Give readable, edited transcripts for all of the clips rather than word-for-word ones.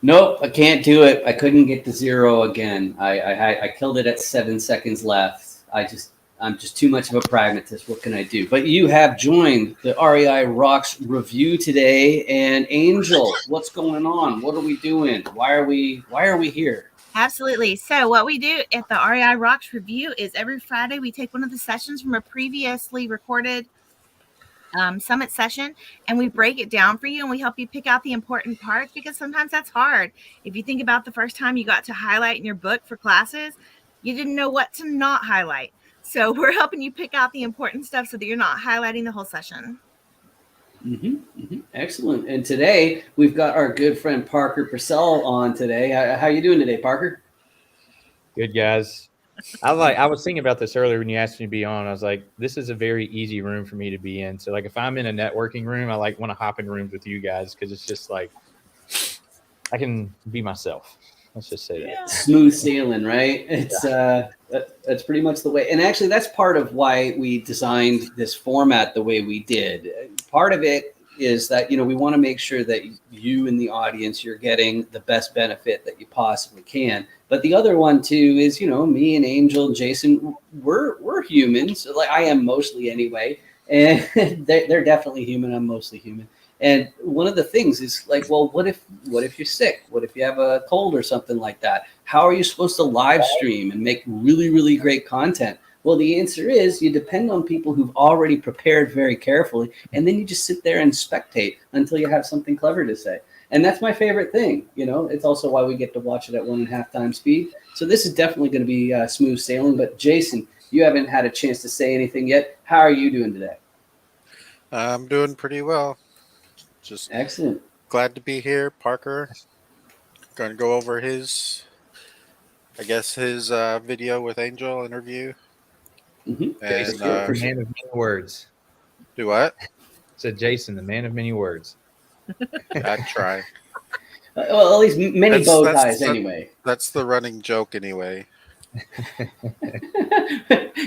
Nope, I can't do it. I couldn't get to zero again. I killed it at 7 seconds left. I'm just too much of a pragmatist. What can I do? But you have joined the REI Rocks review today, and Angel, what's going on? What are we doing? Why are we here? Absolutely. So what we do at the REI Rocks Review is every Friday we take one of the sessions from a previously recorded summit session, and we break it down for you, and we help you pick out the important parts, because sometimes that's hard. If you think about the first time you got to highlight in your book for classes, you didn't know what to not highlight. So we're helping you pick out the important stuff so that you're not highlighting the whole session. Excellent. And today we've got our good friend Parker Purcell on today. How you doing today, Parker? Good, guys. I was thinking about this earlier when you asked me to be on. I was like, this is a very easy room for me to be in. So like if I'm in a networking room, I want to hop in rooms with you guys because it's just like I can be myself. Let's just say that. Smooth sailing, right? That's pretty much the way. And actually, that's part of why we designed this format the way we did. Part of it is that we want to make sure that you in the audience, you're getting the best benefit that you possibly can. But the other one too is me and Angel and Jason, we're humans. Like I am mostly anyway, and they're definitely human. I'm mostly human. And one of the things is like, well, what if you're sick? What if you have a cold or something like that? How are you supposed to live stream and make really, really great content? Well, the answer is you depend on people who've already prepared very carefully, and then you just sit there and spectate until you have something clever to say. And that's my favorite thing. It's also why we get to watch it at 1.5 times speed. So this is definitely going to be smooth sailing. But Jason, you haven't had a chance to say anything yet. How are you doing today? I'm doing pretty well. Just excellent. Glad to be here, Parker. Going to go over his video with Angel interview. And Jason, the man of many words. Do what? Said Jason, the man of many words. I'd try. Well, at least many bow ties anyway. That's the running joke anyway.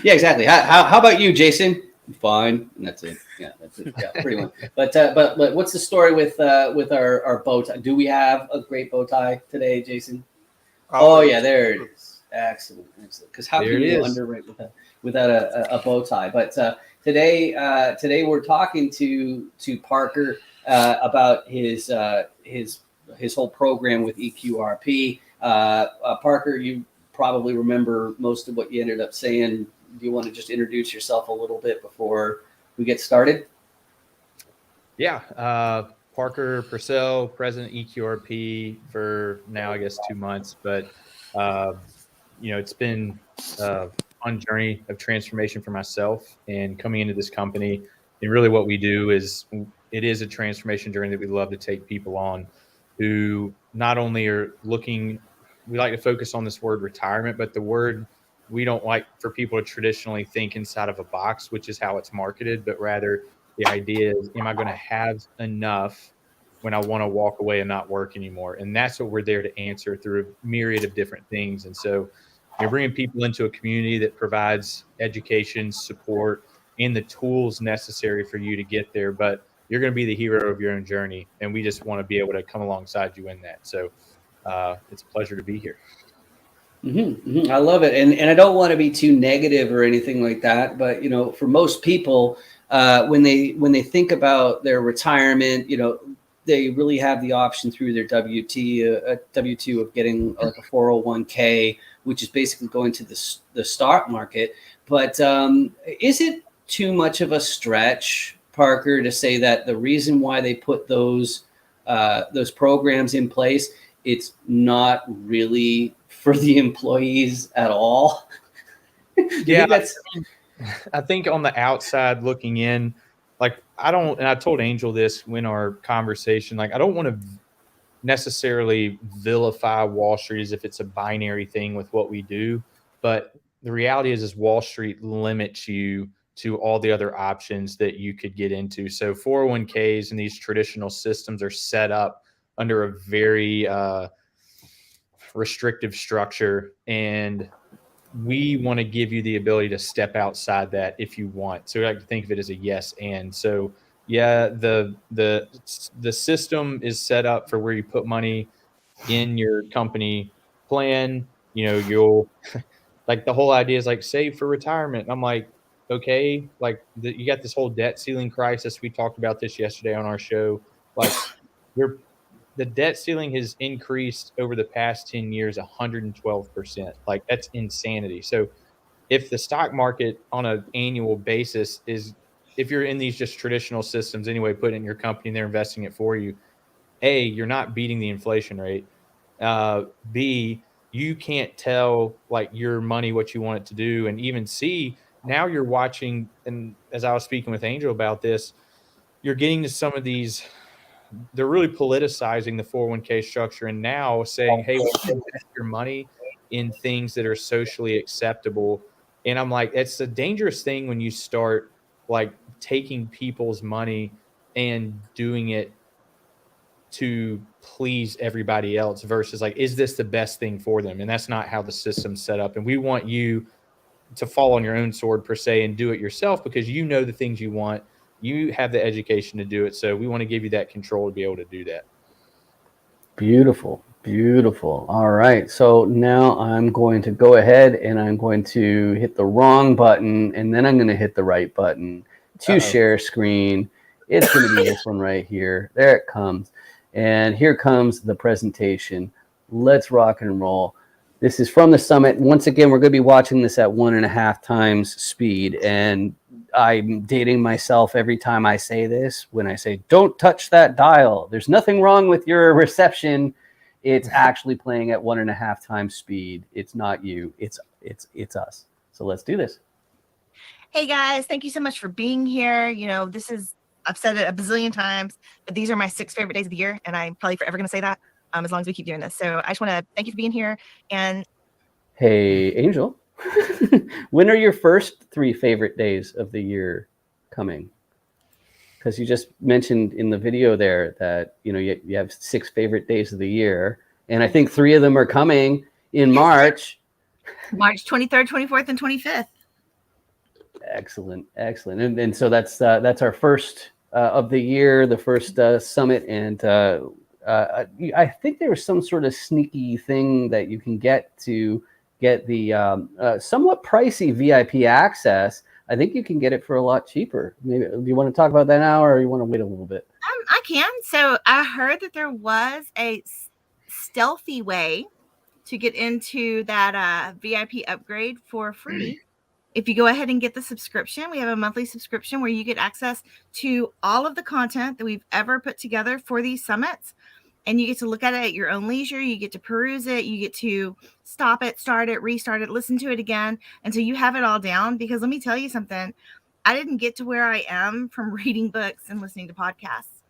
Yeah, exactly. How about you, Jason? Fine, and that's it. Yeah, that's it. Yeah, pretty much. But what's the story with our bow tie? Do we have a great bow tie today, Jason? Oh yeah, there it is. Excellent. Because how can you underrate without a bow tie? But today we're talking to Parker about his whole program with EQRP. Parker, you probably remember most of what you ended up saying. Do you want to just introduce yourself a little bit before we get started? Yeah. Parker Pursell, President EQRP for now, I guess, 2 months. But, it's been a fun journey of transformation for myself and coming into this company. And really what we do is it is a transformation journey that we love to take people on who not only are looking, we like to focus on this word retirement, but the word we don't like for people to traditionally think inside of a box, which is how it's marketed, but rather the idea is, am I going to have enough when I want to walk away and not work anymore? And that's what we're there to answer through a myriad of different things. And so you're bringing people into a community that provides education, support, and the tools necessary for you to get there. But you're going to be the hero of your own journey. And we just want to be able to come alongside you in that. So it's a pleasure to be here. I love it. And I don't want to be too negative or anything like that. But, for most people, when they think about their retirement, they really have the option through their W-2 of getting like a 401k, which is basically going to the stock market. But is it too much of a stretch, Parker, to say that the reason why they put those programs in place, it's not really for the employees at all? Yeah, I think on the outside looking in, like and I told Angel this in our conversation, like I don't want to necessarily vilify Wall Street as if it's a binary thing with what we do. But the reality is Wall Street limits you to all the other options that you could get into. So 401ks and these traditional systems are set up under a very restrictive structure, and we want to give you the ability to step outside that if you want. So I like to think of it as a yes and. So yeah, the system is set up for where you put money. in your company plan. You'll like the whole idea is like save for retirement. I'm like, okay, like you got this whole debt ceiling crisis. We talked about this yesterday on our show. Like the debt ceiling has increased over the past 10 years 112%. Like that's insanity. So if the stock market on an annual basis is, if you're in these just traditional systems anyway, put it in your company and they're investing it for you, A, you're not beating the inflation rate. B, you can't tell like your money what you want it to do. And even C, now you're watching, and as I was speaking with Angel about this, you're getting to some of these, they're really politicizing the 401k structure and now saying, hey, we can invest your money in things that are socially acceptable. And I'm like, it's a dangerous thing when you start like taking people's money and doing it to please everybody else versus like, is this the best thing for them? And that's not how the system's set up. And we want you to fall on your own sword per se and do it yourself because you know the things you want. You have the education to do it. So we want to give you that control to be able to do that. Beautiful. Beautiful. All right. So now I'm going to go ahead and I'm going to hit the wrong button and then I'm going to hit the right button to share screen. It's going to be this one right here. There it comes. And here comes the presentation. Let's rock and roll. This is from the summit. Once again, we're going to be watching this at 1.5 times speed. And I'm dating myself every time I say this. When I say, don't touch that dial. There's nothing wrong with your reception. It's actually playing at 1.5 times speed. It's not you. It's us. So let's do this. Hey guys, thank you so much for being here. This is, I've said it a bazillion times, but these are my 6 favorite days of the year. And I'm probably forever going to say that as long as we keep doing this. So I just want to thank you for being here. And hey, Angel, when are your first 3 favorite days of the year coming? Because you just mentioned in the video there that, you have 6 favorite days of the year. And I think 3 of them are coming in March. March 23rd, 24th, and 25th. Excellent. Excellent. And so that's our first of the year, the first summit. And I think there was some sort of sneaky thing that you can get to get the somewhat pricey VIP access. I think you can get it for a lot cheaper. Maybe do you want to talk about that now, or you want to wait a little bit? I can. So I heard that there was a stealthy way to get into that VIP upgrade for free. If you go ahead and get the subscription, we have a monthly subscription where you get access to all of the content that we've ever put together for these summits. And you get to look at it at your own leisure. You get to peruse it. You get to stop it, start it, restart it, listen to it again until you have it all down. Because let me tell you something. I didn't get to where I am from reading books and listening to podcasts.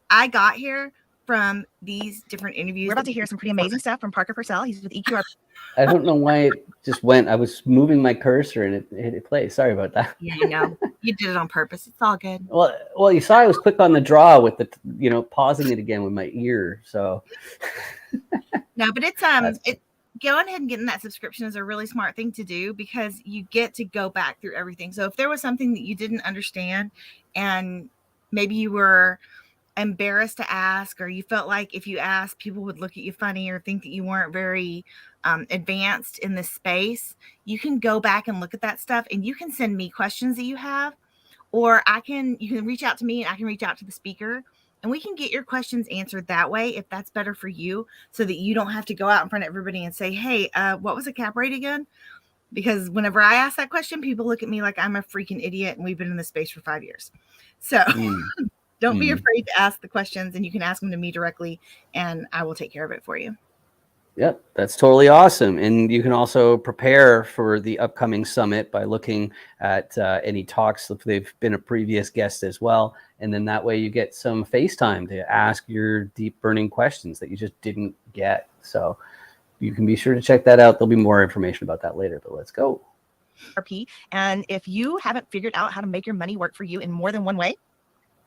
I got here from these different interviews. We're about to hear some pretty amazing stuff from Parker Pursell. He's with EQR. I don't know why it just went. I was moving my cursor and it hit play. Sorry about that. Yeah, I know. You did it on purpose. It's all good. Well, you saw I was quick on the draw with the, pausing it again with my ear. So no, but it's going ahead and getting that subscription is a really smart thing to do because you get to go back through everything. So if there was something that you didn't understand and maybe you were embarrassed to ask, or you felt like if you asked, people would look at you funny or think that you weren't very advanced in this space, you can go back and look at that stuff and you can send me questions that you have, or you can reach out to me and I can reach out to the speaker and we can get your questions answered that way if that's better for you, so that you don't have to go out in front of everybody and say, hey, what was the cap rate again? Because whenever I ask that question, people look at me like I'm a freaking idiot and we've been in this space for 5 years. So don't be afraid to ask the questions, and you can ask them to me directly and I will take care of it for you. Yep, that's totally awesome. And you can also prepare for the upcoming summit by looking at any talks if they've been a previous guest as well. And then that way you get some FaceTime to ask your deep burning questions that you just didn't get. So you can be sure to check that out. There'll be more information about that later, but let's go. And if you haven't figured out how to make your money work for you in more than one way,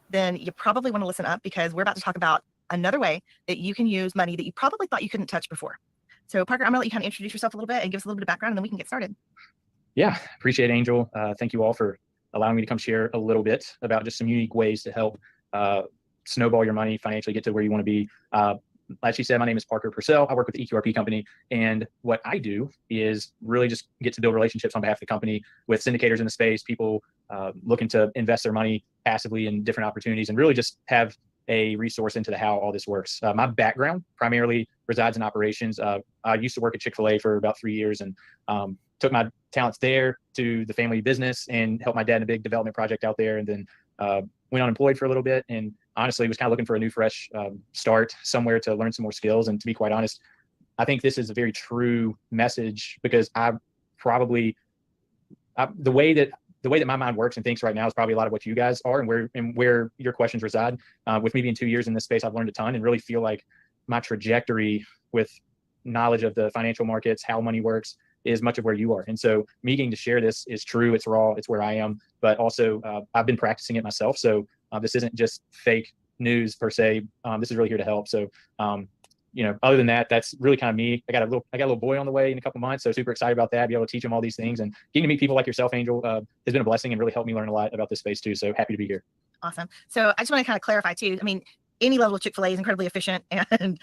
then you probably want to listen up, because we're about to talk about another way that you can use money that you probably thought you couldn't touch before. So Parker, I'm gonna let you kind of introduce yourself a little bit and give us a little bit of background, and then we can get started. Yeah, appreciate it, Angel. Thank you all for allowing me to come share a little bit about just some unique ways to help snowball your money financially, get to where you want to be. as she said, my name is Parker Pursell. I work with the EQRP company. And what I do is really just get to build relationships on behalf of the company with syndicators in the space, people looking to invest their money passively in different opportunities, and really just have a resource into how all this works. My background primarily resides in operations. I used to work at Chick-fil-A for about 3 years, and took my talents there to the family business and helped my dad in a big development project out there. And then went unemployed for a little bit, and honestly was kind of looking for a new fresh start somewhere to learn some more skills. And to be quite honest, I think this is a very true message, because the way that my mind works and thinks right now is probably a lot of what you guys are, and where your questions reside. With me being 2 years in this space, I've learned a ton, and really feel like my trajectory with knowledge of the financial markets, how money works, is much of where you are. And so me getting to share this is true. It's raw. It's where I am. But also I've been practicing it myself. So this isn't just fake news per se. This is really here to help. So other than that, that's really kind of me. I got a little boy on the way in a couple months, so super excited about that. Be able to teach him all these things, and getting to meet people like yourself, Angel, has been a blessing and really helped me learn a lot about this space too. So happy to be here. Awesome. So I just want to kind of clarify too. I mean, any level of Chick-fil-A is incredibly efficient, and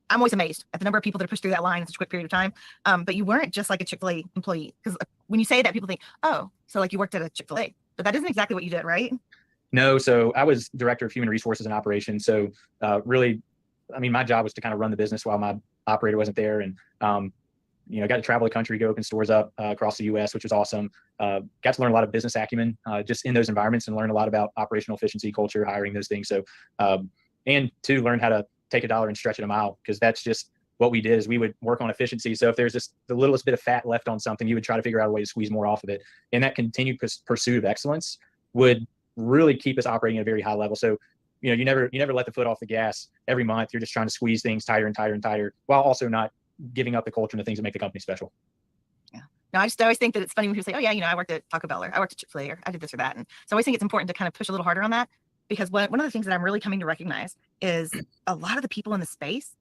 I'm always amazed at the number of people that are pushed through that line in such a quick period of time. But you weren't just like a Chick-fil-A employee, because when you say that, people think, oh, so like you worked at a Chick-fil-A, but that isn't exactly what you did, right? No. So I was director of human resources and operations. So really, I mean, my job was to kind of run the business while my operator wasn't there. And, got to travel the country, go open stores up across the US, which was awesome. Got to learn a lot of business acumen just in those environments, and learn a lot about operational efficiency, culture, hiring, those things. So, and to learn how to take a dollar and stretch it a mile, because that's just what we did. Is we would work on efficiency. So if there's just the littlest bit of fat left on something, you would try to figure out a way to squeeze more off of it. And that continued pursuit of excellence would really keep us operating at a very high level. So, you never let the foot off the gas. Every month, you're just trying to squeeze things tighter and tighter and tighter, while also not giving up the culture and the things that make the company special. Yeah. No, I always think that it's funny when people say, oh yeah, I worked at Taco Bell, or I worked at Chick-fil-A, or I did this or that. And so I always think it's important to kind of push a little harder on that, because one of the things that I'm really coming to recognize is a lot of the people in the space,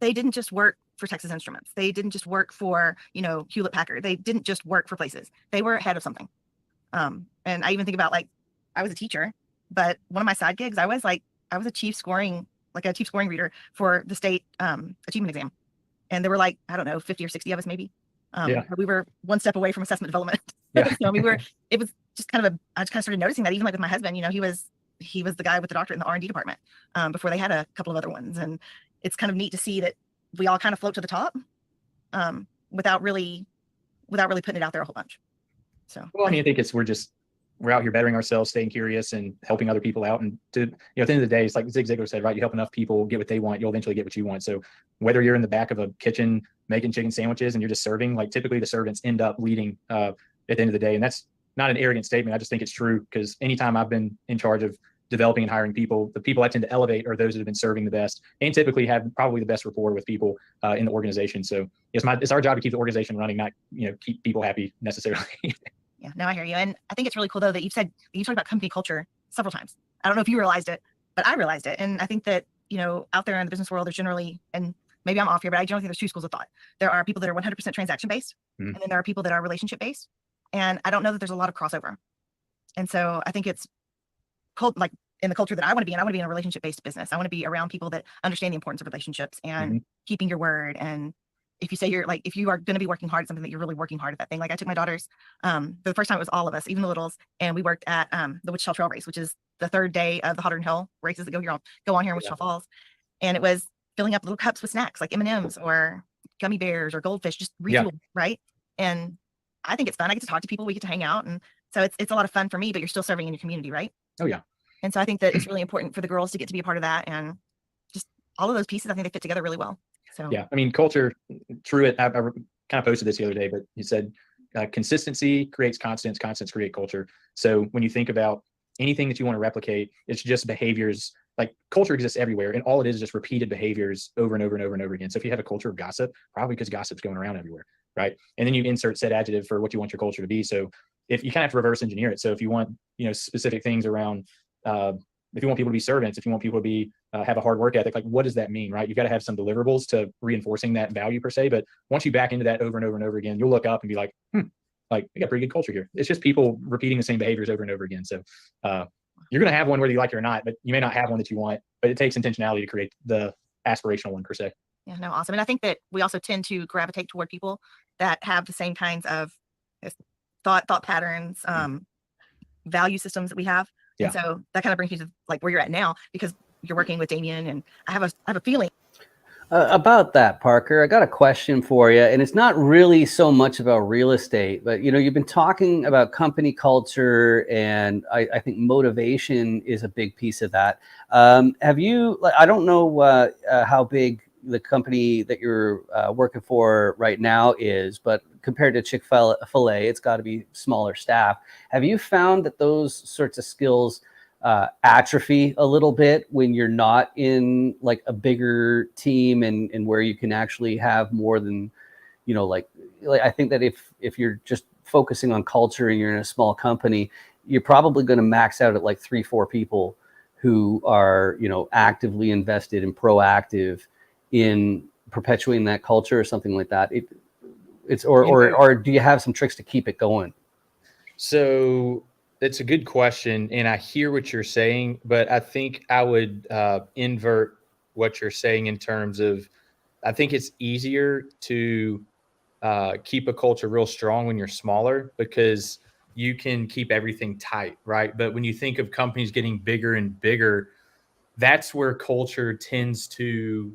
they didn't just work for Texas Instruments. They didn't just work for, Hewlett Packard. They didn't just work for places. They were head of something. And I even think about, like, I was a teacher, but one of my side gigs, I was a chief scoring reader for the state achievement exam. And there were, like, I don't know, 50 or 60 of us maybe. But we were one step away from assessment development. Yeah. So it was just kind of I just kind of started noticing that, even like with my husband, he was the guy with the doctorate in the R&D department before they had a couple of other ones. And it's kind of neat to see that we all kind of float to the top without really putting it out there a whole bunch. So, well, I mean, I think we're out here bettering ourselves, staying curious, and helping other people out. And at the end of the day, it's like Zig Ziglar said, right? You help enough people get what they want, you'll eventually get what you want. So whether you're in the back of a kitchen making chicken sandwiches and you're just serving, like, typically the servants end up leading at the end of the day. And that's not an arrogant statement. I just think it's true, because anytime I've been in charge of developing and hiring people, the people I tend to elevate are those that have been serving the best, and typically have probably the best rapport with people in the organization. So it's our job to keep the organization running, not keep people happy necessarily. Yeah, no, I hear you. And I think it's really cool, though, that you talked about company culture several times. I don't know if you realized it, but I realized it. And I think that, out there in the business world, there's generally, and maybe I'm off here, but I generally think there's two schools of thought. There are people that are 100% transaction based, and then there are people that are relationship based. And I don't know that there's a lot of crossover. And so I think it's like in the culture that I want to be in, I want to be in a relationship based business. I want to be around people that understand the importance of relationships and keeping your word. And if you say if you are going to be working hard at something, that you're really working hard at that thing. Like, I took my daughters, the first time it was all of us, even the littles, and we worked at the Wichita Trail Race, which is the third day of the Hotter Than Hell races that go on here in Wichita Falls. And it was filling up little cups with snacks like M&Ms or gummy bears or goldfish, just refuel, right? And I think it's fun. I get to talk to people, we get to hang out. And so it's a lot of fun for me, but you're still serving in your community, right? Oh yeah. And so I think that it's really important for the girls to get to be a part of that. And just all of those pieces, I think they fit together really well. So yeah, I mean, culture, Truett, I kind of posted this the other day, but he said consistency creates constants create culture. So when you think about anything that you want to replicate, it's just behaviors. Like, culture exists everywhere, and all it is just repeated behaviors over and over and over and over again. So if you have a culture of gossip, probably because gossip's going around everywhere, right? And then you insert said adjective for what you want your culture to be. So if you kind of have to reverse engineer it. So if you want, specific things around, if you want people to be servants, if you want people to be have a hard work ethic, like, what does that mean, right? You've got to have some deliverables to reinforcing that value per se. But once you back into that over and over and over again, you'll look up and be like, like, we got pretty good culture here. It's just people repeating the same behaviors over and over again. So you're going to have one whether you like it or not, but you may not have one that you want, but it takes intentionality to create the aspirational one per se. Yeah, no, awesome. And I think that we also tend to gravitate toward people that have the same kinds of thought patterns, value systems that we have. Yeah. And so that kind of brings you to like where you're at now, because you're working with Damien, and I have a feeling. About that, Parker, I got a question for you, and it's not really so much about real estate, but you've been talking about company culture, and I think motivation is a big piece of that. Have you? I don't know how big the company that you're working for right now is, but compared to Chick-fil-A, it's got to be smaller staff. Have you found that those sorts of skills atrophy a little bit when you're not in like a bigger team and where you can actually have more than, like I think that if you're just focusing on culture and you're in a small company, you're probably going to max out at like 3-4 people who are, actively invested and proactive in perpetuating that culture or something like that. Or do you have some tricks to keep it going? So that's a good question, and I hear what you're saying, but I think I would invert what you're saying in terms of, I think it's easier to keep a culture real strong when you're smaller because you can keep everything tight, right? But when you think of companies getting bigger and bigger, that's where culture tends to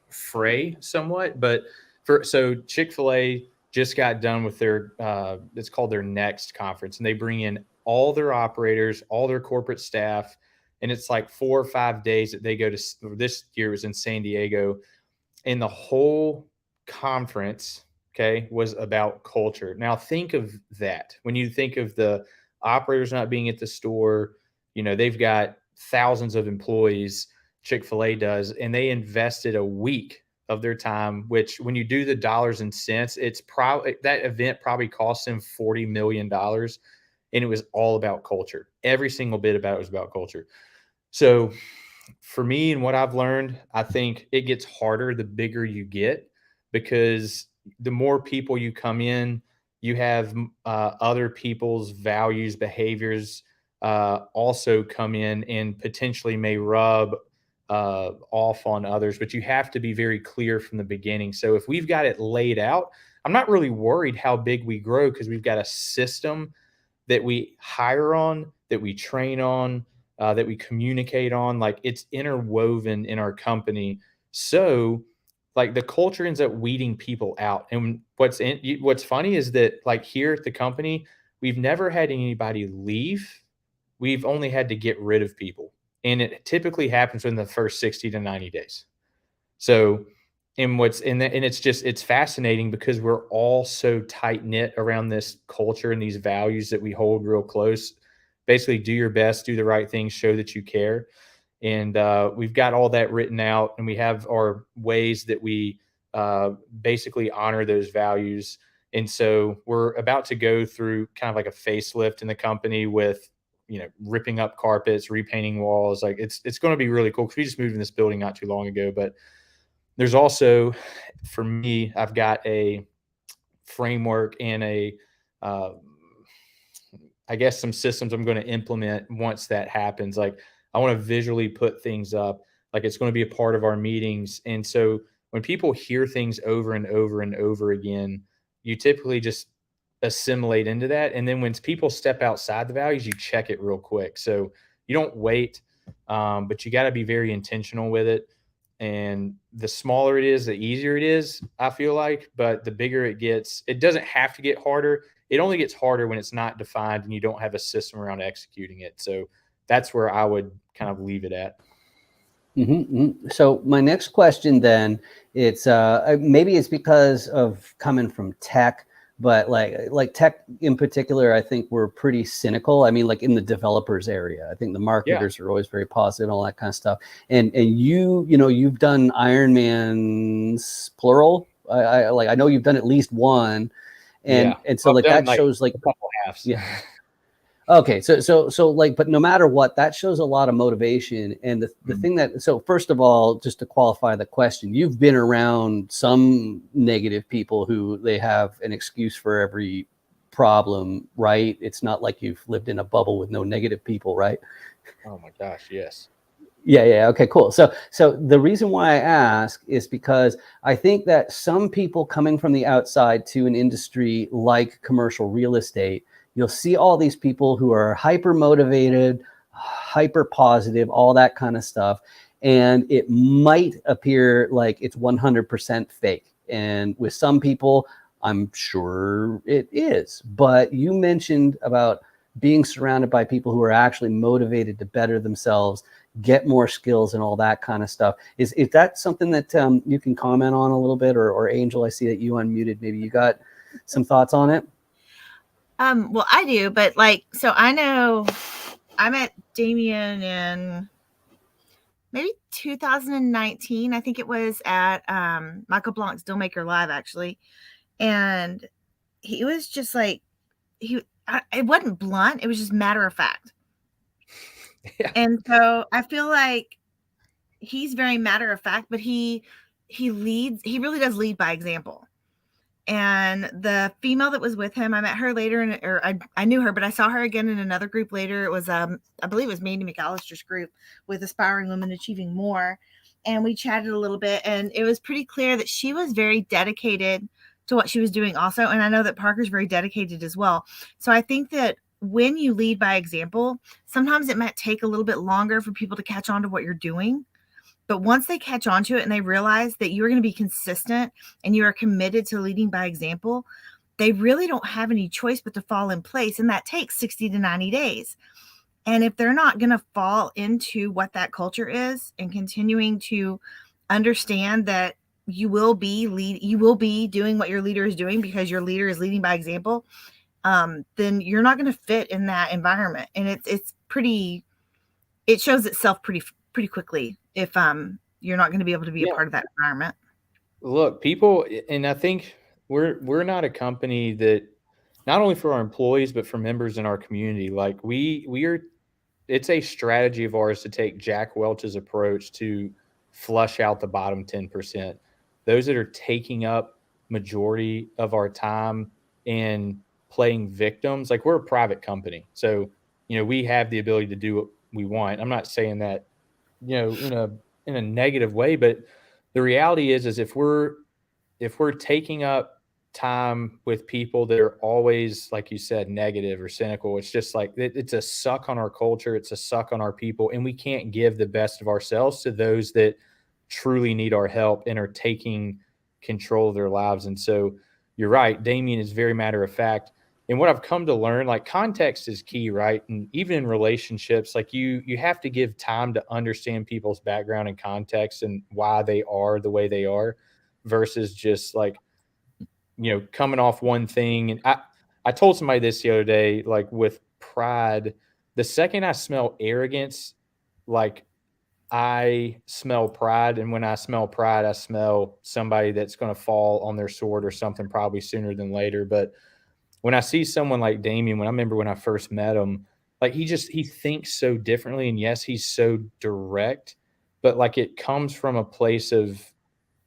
fray somewhat. But so Chick-fil-A just got done with their it's called their Next conference, and they bring in all their operators, all their corporate staff, and it's like 4 or 5 days that they go to. This year was in San Diego, and the whole conference, okay, was about culture. Now think of that. When you think of the operators not being at the store, they've got thousands of employees, Chick-fil-A does, and they invested a week of their time, which when you do the dollars and cents, it's probably that event probably cost them $40 million. And it was all about culture. Every single bit about it was about culture. So for me and what I've learned, I think it gets harder the bigger you get, because the more people you come in, you have other people's values, behaviors also come in and potentially may rub off on others, but you have to be very clear from the beginning. So if we've got it laid out, I'm not really worried how big we grow because we've got a system that we hire on, that we train on, that we communicate on. Like it's interwoven in our company. So like the culture ends up weeding people out. And what's funny is that like here at the company, we've never had anybody leave. We've only had to get rid of people. And it typically happens within the first 60 to 90 days. So, and it's fascinating because we're all so tight knit around this culture and these values that we hold real close. Basically, do your best, do the right things, show that you care. And we've got all that written out, and we have our ways that we basically honor those values. And so we're about to go through kind of like a facelift in the company with, ripping up carpets, repainting walls. Like it's going to be really cool because we just moved in this building not too long ago. But there's also, for me, I've got a framework and I guess some systems I'm going to implement once that happens. Like I want to visually put things up. Like it's going to be a part of our meetings. And so when people hear things over and over and over again, you typically just assimilate into that. And then when people step outside the values, you check it real quick. So you don't wait, but you got to be very intentional with it. And the smaller it is, the easier it is, I feel like. But the bigger it gets, it doesn't have to get harder. It only gets harder when it's not defined and you don't have a system around executing it. So that's where I would kind of leave it at. Mm-hmm. So my next question then, it's maybe it's because of coming from tech, but like tech in particular, I think we're pretty cynical. I mean, like in the developers area, I think the marketers are always very positive and all that kind of stuff. And you've done Ironmans plural. I know you've done at least one, and so like that shows like a couple halves. Yeah. Okay, so like, but no matter what, that shows a lot of motivation. And the thing that, so first of all, just to qualify the question, you've been around some negative people who they have an excuse for every problem, right? It's not like you've lived in a bubble with no negative people, right? Oh my gosh, yes. Yeah. Okay, cool. So the reason why I ask is because I think that some people coming from the outside to an industry like commercial real estate, you'll see all these people who are hyper motivated, hyper positive, all that kind of stuff. And it might appear like it's 100% fake. And with some people, I'm sure it is. But you mentioned about being surrounded by people who are actually motivated to better themselves, get more skills and all that kind of stuff. Is that something that you can comment on a little bit? Or Angel, I see that you unmuted. Maybe you got some thoughts on it? Well, I do, but so I know I met Damien in maybe 2019. I think it was at Michael Blanc's Dealmaker Live, actually. And he was just like, it wasn't blunt. It was just matter of fact. Yeah. And so I feel like he's very matter of fact, but he really does lead by example. And the female that was with him, I met her later, or I knew her, but I saw her again in another group later. It was, I believe it was Mandy McAllister's group with Aspiring Women Achieving More. And we chatted a little bit, and it was pretty clear that she was very dedicated to what she was doing also. And I know that Parker's very dedicated as well. So I think that when you lead by example, sometimes it might take a little bit longer for people to catch on to what you're doing. But once they catch on to it and they realize that you're going to be consistent and you are committed to leading by example, they really don't have any choice but to fall in place. And that takes 60 to 90 days. And if they're not going to fall into what that culture is and continuing to understand that you will be doing what your leader is doing because your leader is leading by example, then you're not going to fit in that environment. And it shows itself pretty quickly if you're not going to be able to be a part of that environment. Look, people, and I think we're not a company that, not only for our employees but for members in our community, like we are. It's a strategy of ours to take Jack Welch's approach to flush out the bottom 10%. Those that are taking up majority of our time and playing victims. Like, we're a private company, so we have the ability to do what we want. I'm not saying that in a negative way, but the reality is if we're taking up time with people that are always, like you said, negative or cynical, it's just like it's a suck on our culture, it's a suck on our people, and we can't give the best of ourselves to those that truly need our help and are taking control of their lives. And so you're right, Damien is very matter of fact. And what I've come to learn, like, context is key, right? And even in relationships, like you have to give time to understand people's background and context and why they are the way they are, versus just like, coming off one thing. And I told somebody this the other day, like, with pride, the second I smell arrogance, like, I smell pride. And when I smell pride, I smell somebody that's going to fall on their sword or something, probably sooner than later. But when I see someone like Damien, when I remember when I first met him, like, he thinks so differently. And yes, he's so direct, but like, it comes from a place of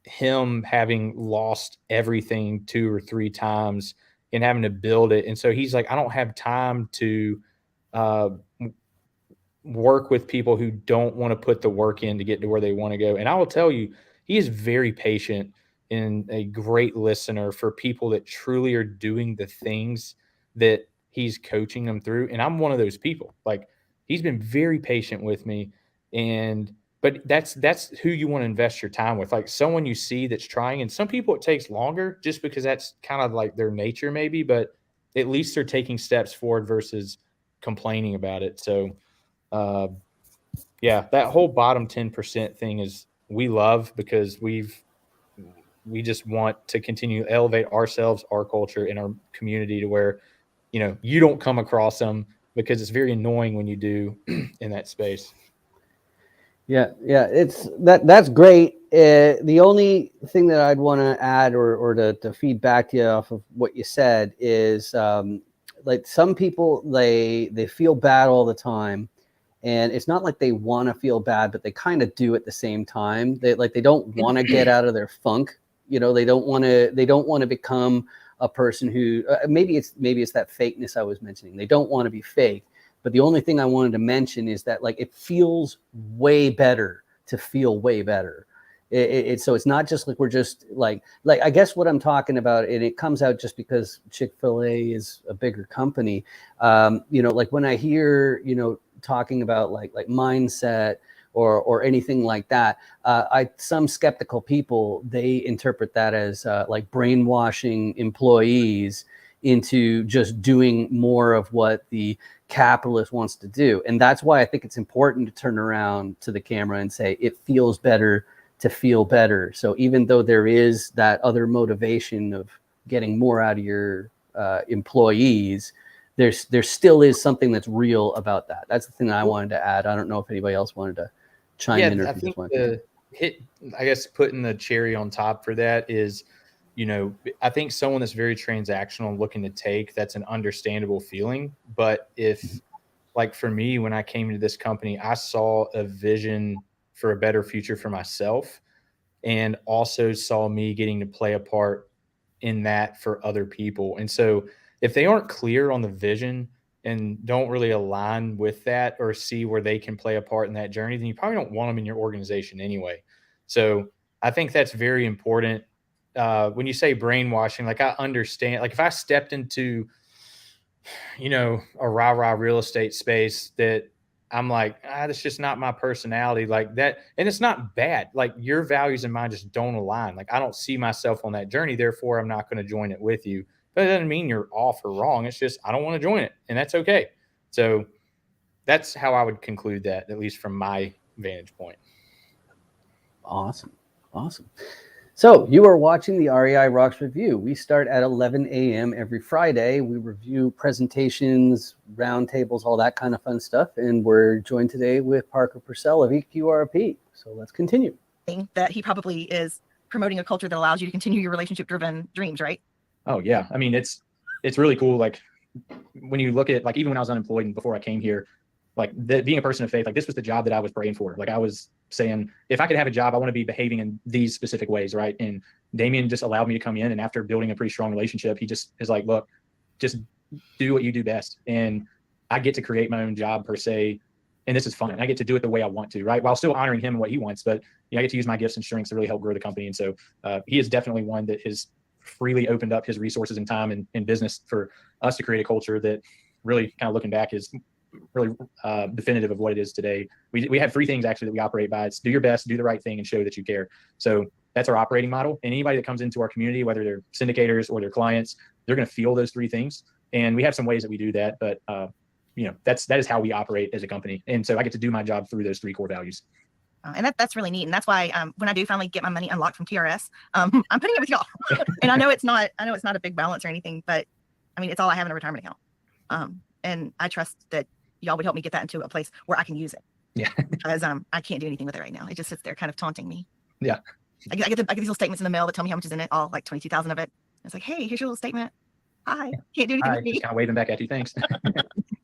him having lost everything 2 or 3 times and having to build it. And so he's like, I don't have time to work with people who don't want to put the work in to get to where they want to go. And I will tell you, he is very patient and a great listener for people that truly are doing the things that he's coaching them through. And I'm one of those people. Like, he's been very patient with me. But that's who you want to invest your time with, like someone you see that's trying. And some people it takes longer just because that's kind of like their nature maybe, but at least they're taking steps forward versus complaining about it. So yeah, that whole bottom 10% thing is we love, because we just want to continue to elevate ourselves, our culture, and our community to where, you don't come across them, because it's very annoying when you do in that space. Yeah, that's great. The only thing that I'd want to add or to feed back to you off of what you said is like, some people, they feel bad all the time, and it's not like they want to feel bad, but they kind of do at the same time. They don't want to get out of their funk. They don't want to become a person who maybe it's that fakeness I was mentioning. They don't want to be fake, but the only thing I wanted to mention is that like it feels way better to feel way better. So it's not just like we're just like I guess what I'm talking about, and it comes out just because Chick-fil-A is a bigger company. Like when I hear talking about like mindset or anything like that, some skeptical people, they interpret that as like brainwashing employees into just doing more of what the capitalist wants to do. And that's why I think it's important to turn around to the camera and say it feels better to feel better. So even though there is that other motivation of getting more out of your employees, there still is something that's real about that. That's the thing that I wanted to add. I don't know if anybody else wanted to chime in. Or I think I guess putting the cherry on top for that is, I think someone that's very transactional and looking to take, that's an understandable feeling. But if, like for me, when I came into this company, I saw a vision for a better future for myself, and also saw me getting to play a part in that for other people. And so if they aren't clear on the vision and don't really align with that or see where they can play a part in that journey, then you probably don't want them in your organization anyway. So I think that's very important. When you say brainwashing, like I understand, like if I stepped into, a rah-rah real estate space that I'm like, that's just not my personality like that. And it's not bad. Like your values and mine just don't align. Like I don't see myself on that journey. Therefore, I'm not going to join it with you. But it doesn't mean you're off or wrong. It's just, I don't want to join it. And that's okay. So that's how I would conclude that, at least from my vantage point. Awesome. So you are watching the REI Rocks Review. We start at 11 a.m. every Friday. We review presentations, roundtables, all that kind of fun stuff. And we're joined today with Parker Pursell of EQRP. So let's continue. That he probably is promoting a culture that allows you to continue your relationship-driven dreams, right? Oh yeah. I mean, it's really cool. Like when you look at, like, even when I was unemployed and before I came here, like being a person of faith, like this was the job that I was praying for. Like I was saying, if I could have a job, I want to be behaving in these specific ways. Right. And Damien just allowed me to come in, and after building a pretty strong relationship, he just is like, look, just do what you do best. And I get to create my own job per se. And this is fun. I get to do it the way I want to, right? While still honoring him and what he wants, but I get to use my gifts and strengths to really help grow the company. And so he is definitely one that has freely opened up his resources and time and business for us to create a culture that really, kind of looking back, is really definitive of what it is today. We have three things actually that we operate by. It's do your best, do the right thing, and show that you care. So that's our operating model. And anybody that comes into our community, whether they're syndicators or their clients, they're going to feel those three things. And we have some ways that we do that, but that is how we operate as a company. And so I get to do my job through those three core values. And that's really neat. And that's why when I do finally get my money unlocked from TRS, I'm putting it with y'all. And I know it's not a big balance or anything, but I mean, it's all I have in a retirement account. And I trust that y'all would help me get that into a place where I can use it. Yeah. Because I can't do anything with it right now. It just sits there kind of taunting me. Yeah. I get these little statements in the mail that tell me how much is in it, all like 22,000 of it. It's like, hey, here's your little statement. Hi, can't do anything with me. Just kind of waving back at you. Thanks.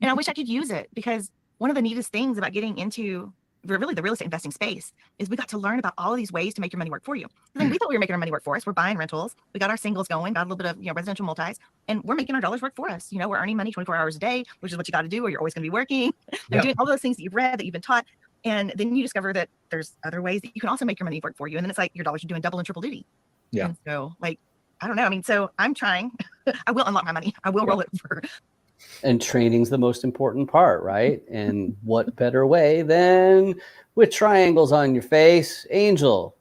And I wish I could use it, because one of the neatest things about getting into really the real estate investing space is we got to learn about all of these ways to make your money work for you. And then we thought we were making our money work for us. We're buying rentals. We got our singles going, got a little bit of residential multis, and we're making our dollars work for us. We're earning money 24 hours a day, which is what you got to do, or you're always going to be working. They're doing all those things that you've read, that you've been taught. And then you discover that there's other ways that you can also make your money work for you. And then it's like your dollars are doing double and triple duty. Yeah. And so, like, I don't know. I mean, so I'm trying. I will unlock my money. I will roll it for. And training's the most important part, right? And what better way than with triangles on your face? Angel,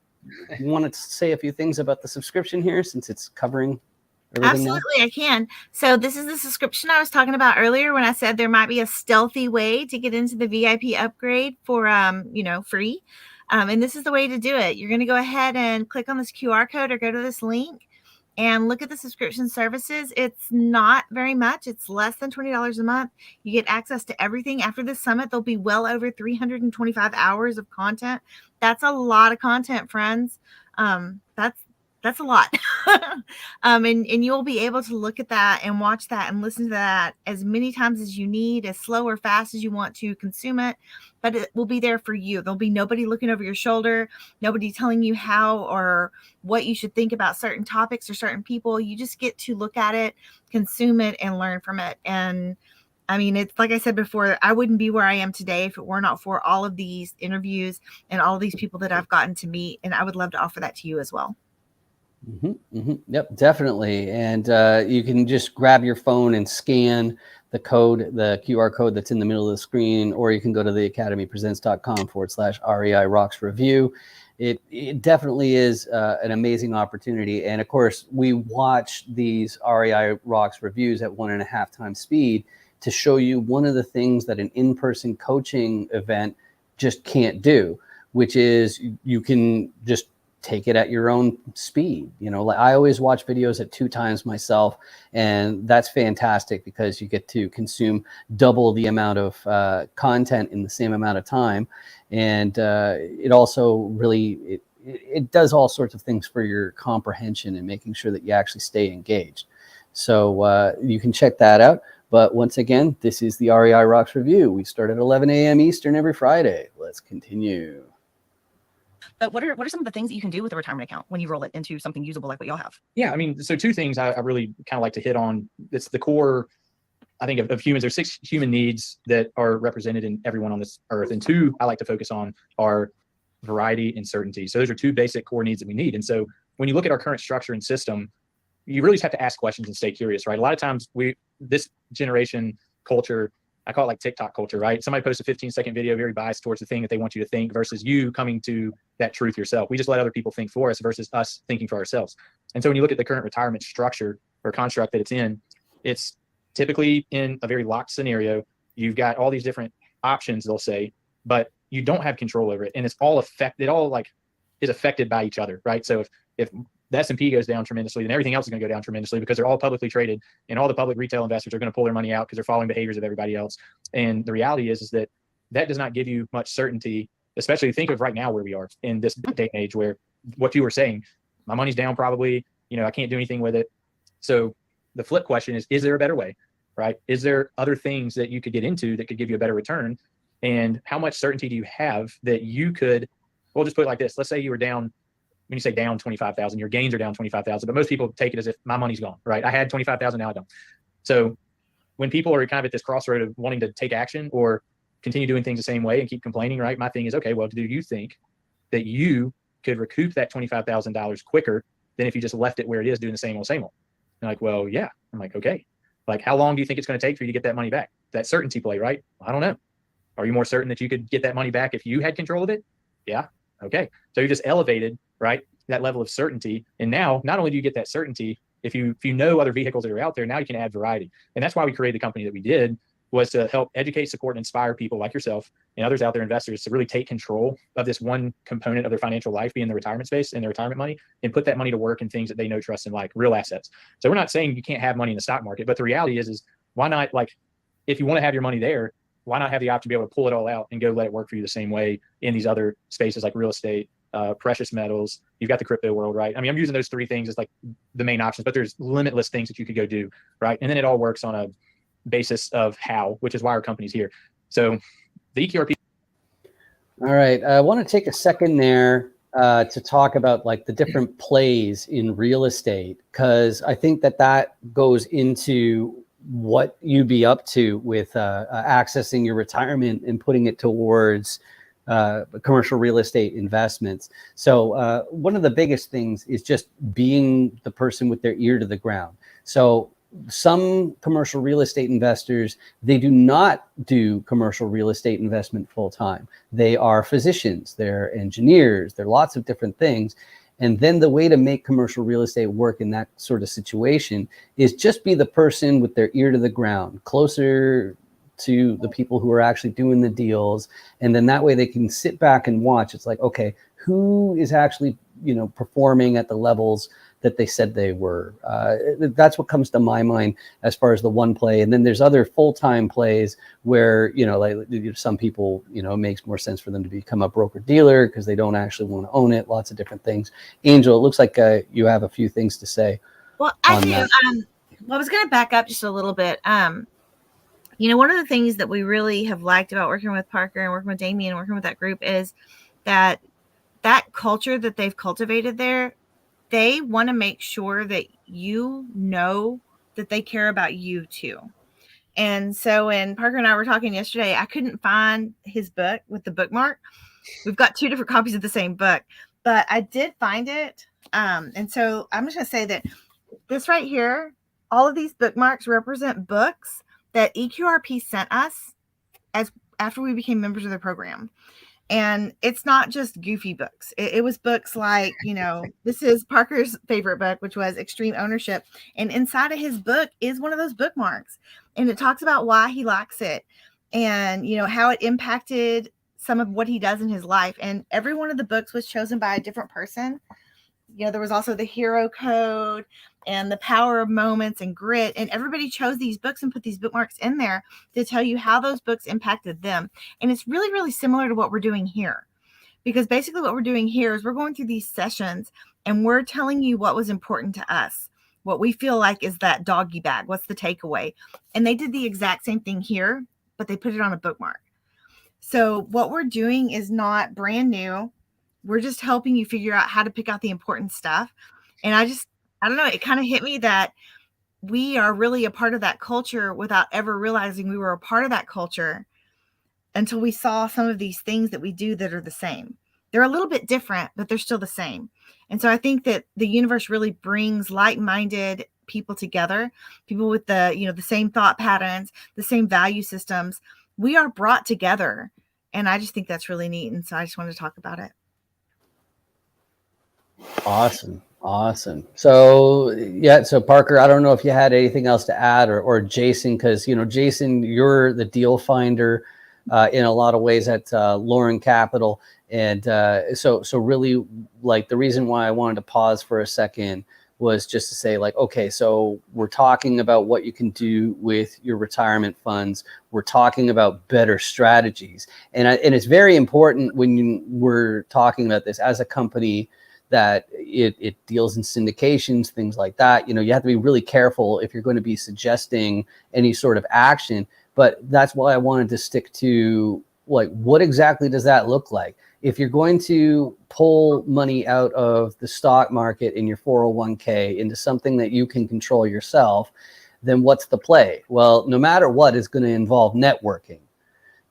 you want to say a few things about the subscription here, since it's covering everything? Absolutely, I can. So this is the subscription I was talking about earlier when I said there might be a stealthy way to get into the VIP upgrade for free. And this is the way to do it. You're going to go ahead and click on this QR code or go to this link and look at the subscription services. It's not very much. It's less than $20 a month. You get access to everything. After this summit, there'll be well over 325 hours of content. That's a lot of content, friends. That's a lot. And you'll be able to look at that and watch that and listen to that as many times as you need, as slow or fast as you want to consume it. but it will be there for you. There'll be nobody looking over your shoulder, nobody telling you how or what you should think about certain topics or certain people. You just get to look at it, consume it, and learn from it. And I mean, it's like I said before, I wouldn't be where I am today if it were not for all of these interviews and all of these people that I've gotten to meet. And I would love to offer that to you as well. Yep, definitely. And you can just grab your phone and scan the code, the QR code that's in the middle of the screen, or you can go to theacademypresents.com/REI Rocks Review. It definitely is an amazing opportunity. And of course, we watch these REI Rocks reviews at 1.5 times speed to show you one of the things that an in-person coaching event just can't do, which is you can just take it at your own speed. You know, like I always watch videos at 2 times myself, and that's fantastic because you get to consume double the amount of content in the same amount of time. And it also really, it does all sorts of things for your comprehension and making sure that you actually stay engaged. So you can check that out. But once again, this is the REI Rocks Review. We start at 11 a.m. Eastern every Friday. Let's continue. But what are some of the things that you can do with a retirement account when you roll it into something usable like what y'all have? Yeah, I mean, so 2 things I really kind of like to hit on. It's the core, I think, of humans. There's 6 human needs that are represented in everyone on this earth. And 2 I like to focus on are variety and certainty. So those are 2 basic core needs that we need. And so when you look at our current structure and system, you really just have to ask questions and stay curious, right? A lot of times this generation culture, I call it like TikTok culture, right? Somebody posts a 15-second video, very biased towards the thing that they want you to think versus you coming to that truth yourself. We just let other people think for us versus us thinking for ourselves. And so when you look at the current retirement structure or construct that it's typically in a very locked scenario. You've got all these different options, they'll say, but you don't have control over it. And it's all is affected by each other, right? So if the S&P goes down tremendously, then everything else is going to go down tremendously because they're all publicly traded, and all the public retail investors are going to pull their money out because they're following behaviors of everybody else. And the reality is that does not give you much certainty, especially think of right now where we are in this day and age where what you were saying, my money's down probably, I can't do anything with it. So the flip question is there a better way, right? Is there other things that you could get into that could give you a better return? And how much certainty do you have that you could, we'll just put it like this. Let's say you were down, when you say down 25,000, your gains are down 25,000, but most people take it as if my money's gone, right? I had 25,000, now I don't. So when people are kind of at this crossroad of wanting to take action or continue doing things the same way and keep complaining, right? My thing is, okay, well, do you think that you could recoup that $25,000 quicker than if you just left it where it is doing the same old? And like, well, yeah. I'm like, okay. Like, how long do you think it's going to take for you to get that money back? That certainty play, right? I don't know. Are you more certain that you could get that money back if you had control of it? Yeah. Okay. So you just elevated, right, that level of certainty. And now not only do you get that certainty, if you know other vehicles that are out there, now you can add variety. And that's why we created the company that we did, was to help educate, support, and inspire people like yourself and others out there, investors, to really take control of this one component of their financial life, being the retirement space and their retirement money, and put that money to work in things that they know, trust, and like real assets. So we're not saying you can't have money in the stock market, but the reality is why not, like, if you want to have your money there, why not have the option to be able to pull it all out and go let it work for you the same way in these other spaces like real estate, precious metals, you've got the crypto world, right? I mean, I'm using those 3 things as like the main options, but there's limitless things that you could go do, right? And then it all works on a basis of how, which is why our company's here. So the EQRP. All right. I want to take a second there to talk about like the different plays in real estate, because I think that goes into what you'd be up to with accessing your retirement and putting it towards commercial real estate investments. So one of the biggest things is just being the person with their ear to the ground. So some commercial real estate investors, they do not do commercial real estate investment full time. They are physicians, they're engineers, they're lots of different things. And then the way to make commercial real estate work in that sort of situation is just be the person with their ear to the ground, closer to the people who are actually doing the deals. And then that way they can sit back and watch. It's like, okay, who is actually, performing at the levels that they said they were? That's what comes to my mind as far as the one play. And then there's other full-time plays where, some people, it makes more sense for them to become a broker dealer because they don't actually want to own it. Lots of different things. Angel, it looks like you have a few things to say. Well, I do. Well, I was going to back up just a little bit. You know, one of the things that we really have liked about working with Parker and working with Damien and working with that group is that culture that they've cultivated there, they want to make sure that you know that they care about you too. And so when Parker and I were talking yesterday, I couldn't find his book with the bookmark. We've got 2 different copies of the same book, but I did find it. And so I'm just going to say that this right here, all of these bookmarks represent books that EQRP sent us as after we became members of the program. And it's not just goofy books. It was books like, you know, this is Parker's favorite book, which was Extreme Ownership. And inside of his book is one of those bookmarks. And it talks about why he likes it and, you know, how it impacted some of what he does in his life. And every one of the books was chosen by a different person. You know, there was also the Hero Code and the Power of Moments and Grit. And everybody chose these books and put these bookmarks in there to tell you how those books impacted them. And it's really, really similar to what we're doing here. Because basically what we're doing here is we're going through these sessions and we're telling you what was important to us. What we feel like is that doggy bag. What's the takeaway? And they did the exact same thing here, but they put it on a bookmark. So what we're doing is not brand new. We're just helping you figure out how to pick out the important stuff. And I don't know, it kind of hit me that we are really a part of that culture without ever realizing we were a part of that culture until we saw some of these things that we do that are the same. They're a little bit different, but they're still the same. And so I think that the universe really brings like-minded people together, people with the, you know, the same thought patterns, the same value systems. We are brought together. And I just think that's really neat. And so I just wanted to talk about it. Awesome. So yeah, so Parker, I don't know if you had anything else to add, or Jason, because, you know, Jason, you're the deal finder in a lot of ways at Lauren Capital. And so really, like, the reason why I wanted to pause for a second was just to say, like, okay, so we're talking about what you can do with your retirement funds. We're talking about better strategies. And it's very important when we're talking about this as a company that it deals in syndications, things like that. You know, you have to be really careful if you're going to be suggesting any sort of action. But that's why I wanted to stick to, like, what exactly does that look like? If you're going to pull money out of the stock market in your 401k into something that you can control yourself, then what's the play? Well, no matter what, it's going to involve networking.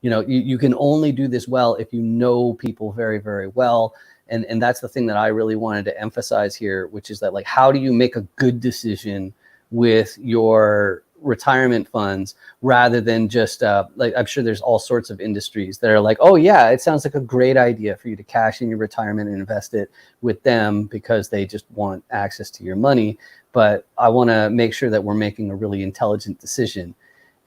You know, you can only do this well if you know people very, very well. And that's the thing that I really wanted to emphasize here, which is that, like, how do you make a good decision with your retirement funds rather than just like, I'm sure there's all sorts of industries that are like, oh yeah, it sounds like a great idea for you to cash in your retirement and invest it with them because they just want access to your money. But I want to make sure that we're making a really intelligent decision.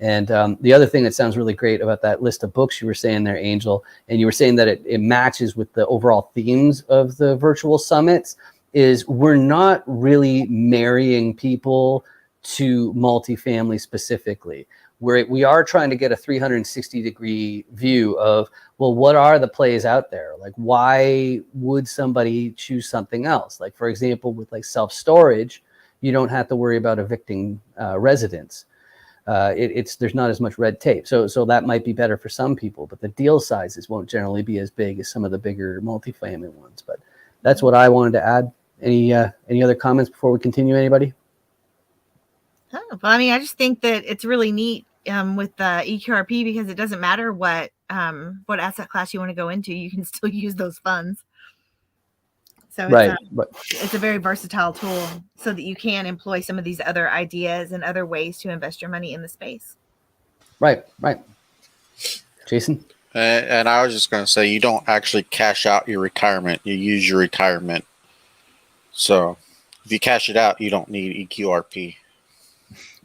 And the other thing that sounds really great about that list of books you were saying there, Angel, and you were saying that it matches with the overall themes of the virtual summits, is we're not really marrying people to multifamily specifically. We are trying to get a 360-degree view of, well, what are the plays out there? Like, why would somebody choose something else? Like, for example, with like self-storage, you don't have to worry about evicting residents. There's not as much red tape. So that might be better for some people, but the deal sizes won't generally be as big as some of the bigger multifamily ones. But that's what I wanted to add. Any other comments before we continue, anybody? Oh, well, I mean, I just think that it's really neat with the EQRP because it doesn't matter what asset class you want to go into, you can still use those funds. So it's a very versatile tool so that you can employ some of these other ideas and other ways to invest your money in the space. Right. Jason? And I was just going to say, you don't actually cash out your retirement. You use your retirement. So if you cash it out, you don't need EQRP.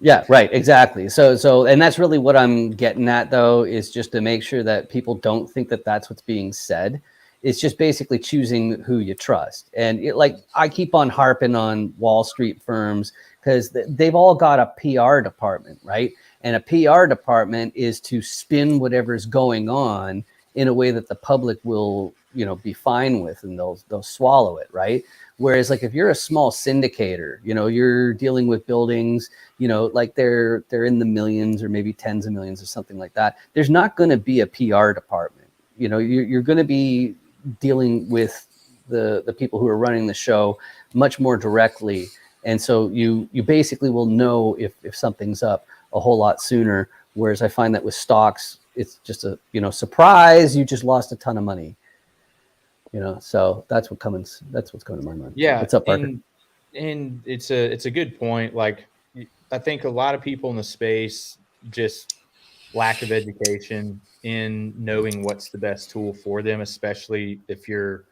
Yeah, right. Exactly. So, and that's really what I'm getting at, though, is just to make sure that people don't think that that's what's being said. It's just basically choosing who you trust. And like, I keep on harping on Wall Street firms because they've all got a PR department, right? And a PR department is to spin whatever's going on in a way that the public will be fine with, and they'll swallow it, right? Whereas like if you're a small syndicator, you're dealing with buildings, like they're in the millions or maybe tens of millions or something like that. There's not going to be a PR department. You're going to be dealing with the people who are running the show much more directly. And so you basically will know if something's up a whole lot sooner. Whereas I find that with stocks, it's just a, surprise, you just lost a ton of money. So that's what's coming to my mind. Yeah. What's up, Parker? And it's a good point. Like, I think a lot of people in the space just lack of education in knowing what's the best tool for them, especially if your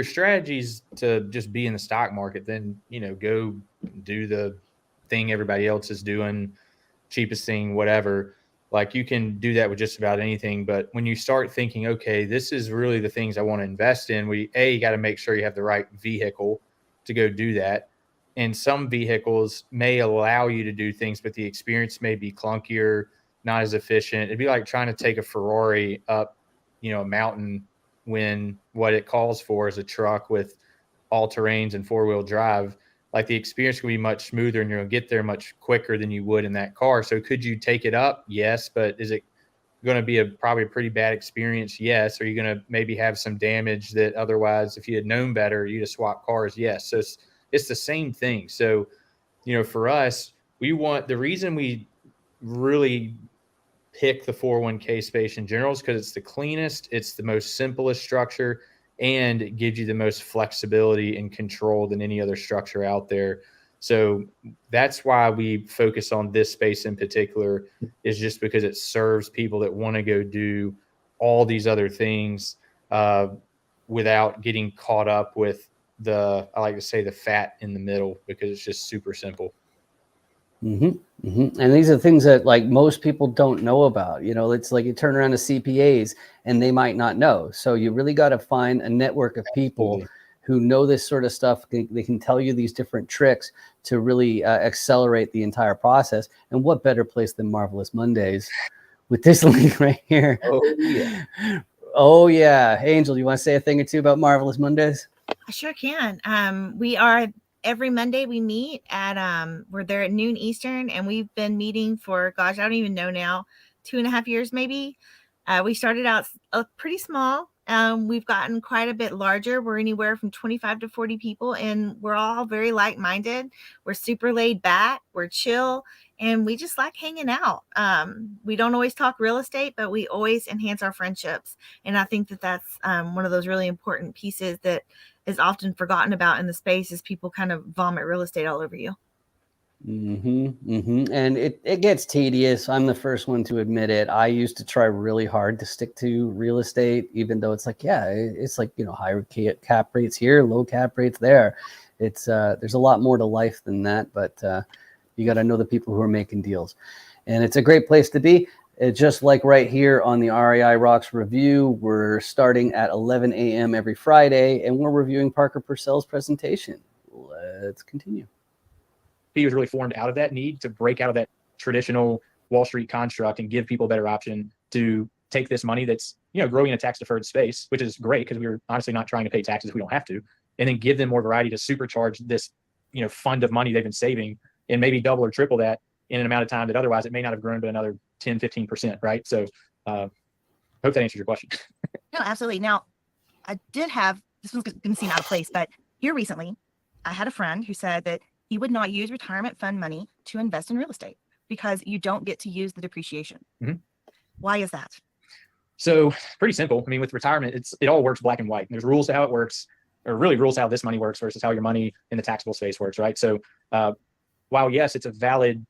strategy is to just be in the stock market, then, go do the thing everybody else is doing, cheapest thing, whatever. Like, you can do that with just about anything. But when you start thinking, okay, this is really the things I want to invest in, you got to make sure you have the right vehicle to go do that. And some vehicles may allow you to do things, but the experience may be clunkier, not as efficient. It'd be like trying to take a Ferrari up, a mountain when what it calls for is a truck with all terrains and 4-wheel drive. Like, the experience can be much smoother and you're going to get there much quicker than you would in that car. So could you take it up? Yes. But is it going to be probably a pretty bad experience? Yes. Are you going to maybe have some damage that otherwise, if you had known better, you'd have swapped cars? Yes. So it's the same thing. So, for us, the reason we really pick the 401k space in general is because it's the cleanest, it's the most simplest structure, and it gives you the most flexibility and control than any other structure out there. So that's why we focus on this space in particular, is just because it serves people that want to go do all these other things without getting caught up with I like to say, the fat in the middle, because it's just super simple. Mm-hmm, mm-hmm. And these are things that like most people don't know about. It's like you turn around to CPAs and they might not know. So you really got to find a network of people Absolutely. who know this sort of stuff. They can tell you these different tricks to really accelerate the entire process. And what better place than Marvelous Mondays with this link right here? Oh, yeah. Oh, yeah. Angel, you want to say a thing or two about Marvelous Mondays? I sure can. We are every Monday we meet at we're there at noon Eastern, and we've been meeting for I don't even know now, 2.5 years maybe. We started out pretty small. We've gotten quite a bit larger. We're anywhere from 25 to 40 people, and we're all very like-minded. We're super laid back, we're chill, and we just like hanging out. We don't always talk real estate, but we always enhance our friendships. And I think that that's one of those really important pieces that is often forgotten about in the space, is people kind of vomit real estate all over you. Mm-hmm, mm-hmm. And it gets tedious. I'm the first one to admit it. I used to try really hard to stick to real estate, even though it's like, it's like, higher cap rates here, low cap rates there. It's there's a lot more to life than that, but you got to know the people who are making deals. And it's a great place to be. It's just like right here on the REI Rocks Review. We're starting at 11 a.m. every Friday, and we're reviewing Parker Pursell's presentation. Let's continue. He was really formed out of that need to break out of that traditional Wall Street construct and give people a better option to take this money that's, growing in a tax-deferred space, which is great because we were honestly not trying to pay taxes if we don't have to, and then give them more variety to supercharge this, fund of money they've been saving, and maybe double or triple that in an amount of time that otherwise it may not have grown to another 10, 15%, right? So hope that answers your question. No, absolutely. Now, this one's going to seem out of place, but here recently, I had a friend who said that he would not use retirement fund money to invest in real estate because you don't get to use the depreciation. Mm-hmm. Why is that? So pretty simple. I mean, with retirement, it all works black and white. There's rules to how it works, or really rules how this money works versus how your money in the taxable space works, right? So while yes, it's a valid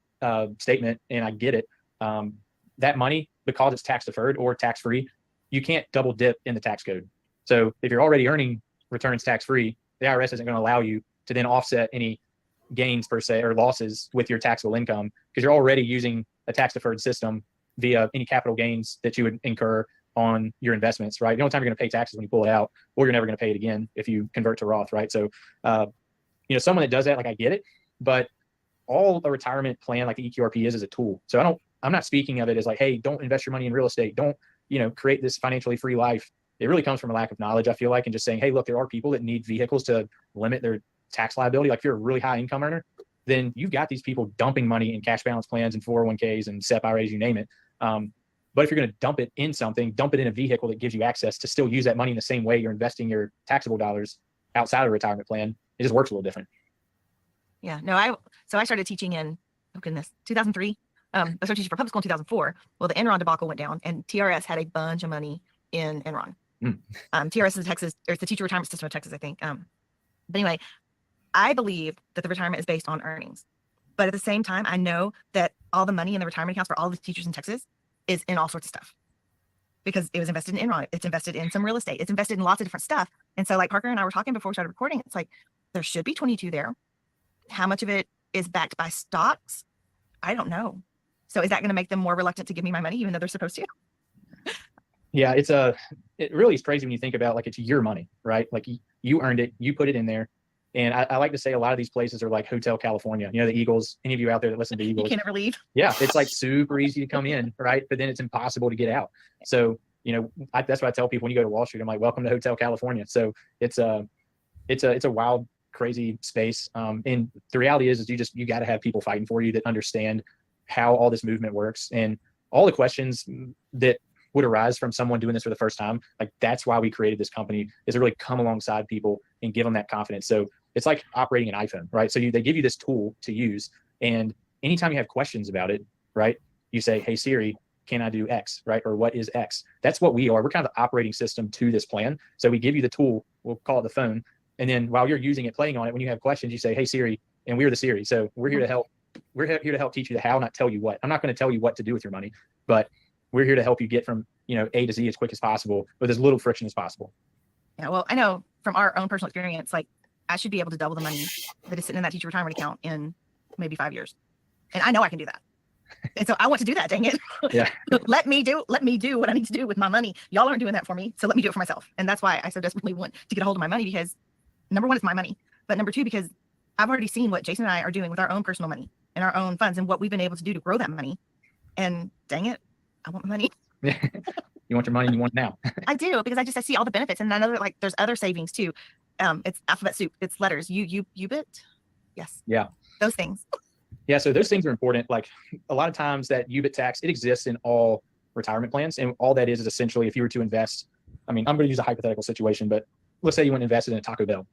statement and I get it, that money, because it's tax deferred or tax free, you can't double dip in the tax code. So if you're already earning returns tax free, the IRS isn't going to allow you to then offset any gains per se or losses with your taxable income, because you're already using a tax deferred system via any capital gains that you would incur on your investments, right? The only time you're going to pay taxes when you pull it out, or you're never going to pay it again if you convert to Roth, right? So, someone that does that, like, I get it, but all a retirement plan like the EQRP is a tool. So I'm not speaking of it as like, hey, don't invest your money in real estate. Don't, create this financially free life. it really comes from a lack of knowledge, I feel like, and just saying, hey, look, there are people that need vehicles to limit their tax liability. Like if you're a really high income earner, then you've got these people dumping money in cash balance plans and 401ks and SEP IRAs, you name it. But if you're going to dump it in something, dump it in a vehicle that gives you access to still use that money in the same way you're investing your taxable dollars outside of a retirement plan, it just works a little different. Yeah, no, I started teaching in, 2003. I started teaching for public school in 2004. Well, the Enron debacle went down and TRS had a bunch of money in Enron. TRS is Texas, or it's the teacher retirement system of Texas, I think. But anyway, I believe that the retirement is based on earnings. But at the same time, I know that all the money in the retirement accounts for all the teachers in Texas is in all sorts of stuff because it was invested in Enron. It's invested in some real estate. It's invested in lots of different stuff. And so like Parker and I were talking before we started recording, it's like, there should be 22 there. How much of it is backed by stocks? I don't know. So is that going to make them more reluctant to give me my money, even though they're supposed to? Yeah, it really is crazy when you think about like it's your money, right? Like you earned it, you put it in there. And I like to say a lot of these places are like Hotel California. You know, the Eagles, any of you out there that listen to Eagles. You can't ever leave. Yeah, it's like super easy to come in, right? But then it's impossible to get out. So, you know, that's what I tell people when you go to Wall Street. I'm like, welcome to Hotel California. So it's a wild, crazy space. And the reality is you got to have people fighting for you that understand how all this movement works and all the questions that would arise from someone doing this for the first time. Like that's why we created this company, is to really come alongside people and give them that confidence. So it's like operating an iPhone, right? So they give you this tool to use, and anytime you have questions about it, right, you say, hey Siri, can I do X, right? Or what is X? That's what we are. We're kind of the operating system to this plan. So we give you the tool, we'll call it the phone. And then while you're using it, playing on it, when you have questions, you say, hey Siri, and we're the Siri. So we're here to help. We're here to help teach you the how, not tell you what. I'm not going to tell you what to do with your money, but we're here to help you get from, A to Z as quick as possible with as little friction as possible. Yeah, well, I know from our own personal experience, like I should be able to double the money that is sitting in that teacher retirement account in maybe 5 years. And I know I can do that. And so I want to do that, dang it. Yeah. let me do what I need to do with my money. Y'all aren't doing that for me. So let me do it for myself. And that's why I so desperately want to get a hold of my money, because number one, it's my money. But number two, because I've already seen what Jason and I are doing with our own personal money and our own funds and what we've been able to do to grow that money. And dang it, I want my money. You want your money, you want it now. I do, because I see all the benefits. And I know that like there's other savings too. It's alphabet soup, it's letters, UBIT. Yes. Yeah. Those things. Yeah. So those things are important. Like a lot of times that UBIT tax, it exists in all retirement plans. And all that is essentially if you were to invest, I mean, I'm going to use a hypothetical situation, but let's say you went and invested in a Taco Bell.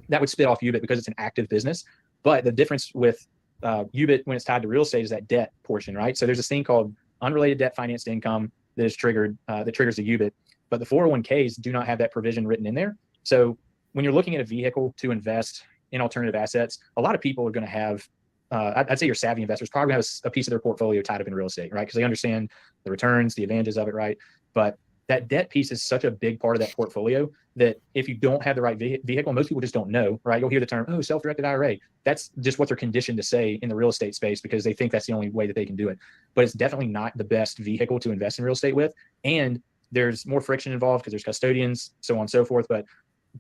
That would spit off UBIT because it's an active business. But the difference with UBIT when it's tied to real estate is that debt portion, right? So there's this thing called unrelated debt financed income that is triggered, that triggers the UBIT. But the 401ks do not have that provision written in there. So when you're looking at a vehicle to invest in alternative assets, a lot of people are going to have, I'd say your savvy investors probably have a piece of their portfolio tied up in real estate, right? Because they understand the returns, the advantages of it, right? But that debt piece is such a big part of that portfolio that if you don't have the right vehicle, most people just don't know, right? You'll hear the term, oh, self-directed IRA. That's just what they're conditioned to say in the real estate space because they think that's the only way that they can do it. But it's definitely not the best vehicle to invest in real estate with. And there's more friction involved because there's custodians, so on and so forth. But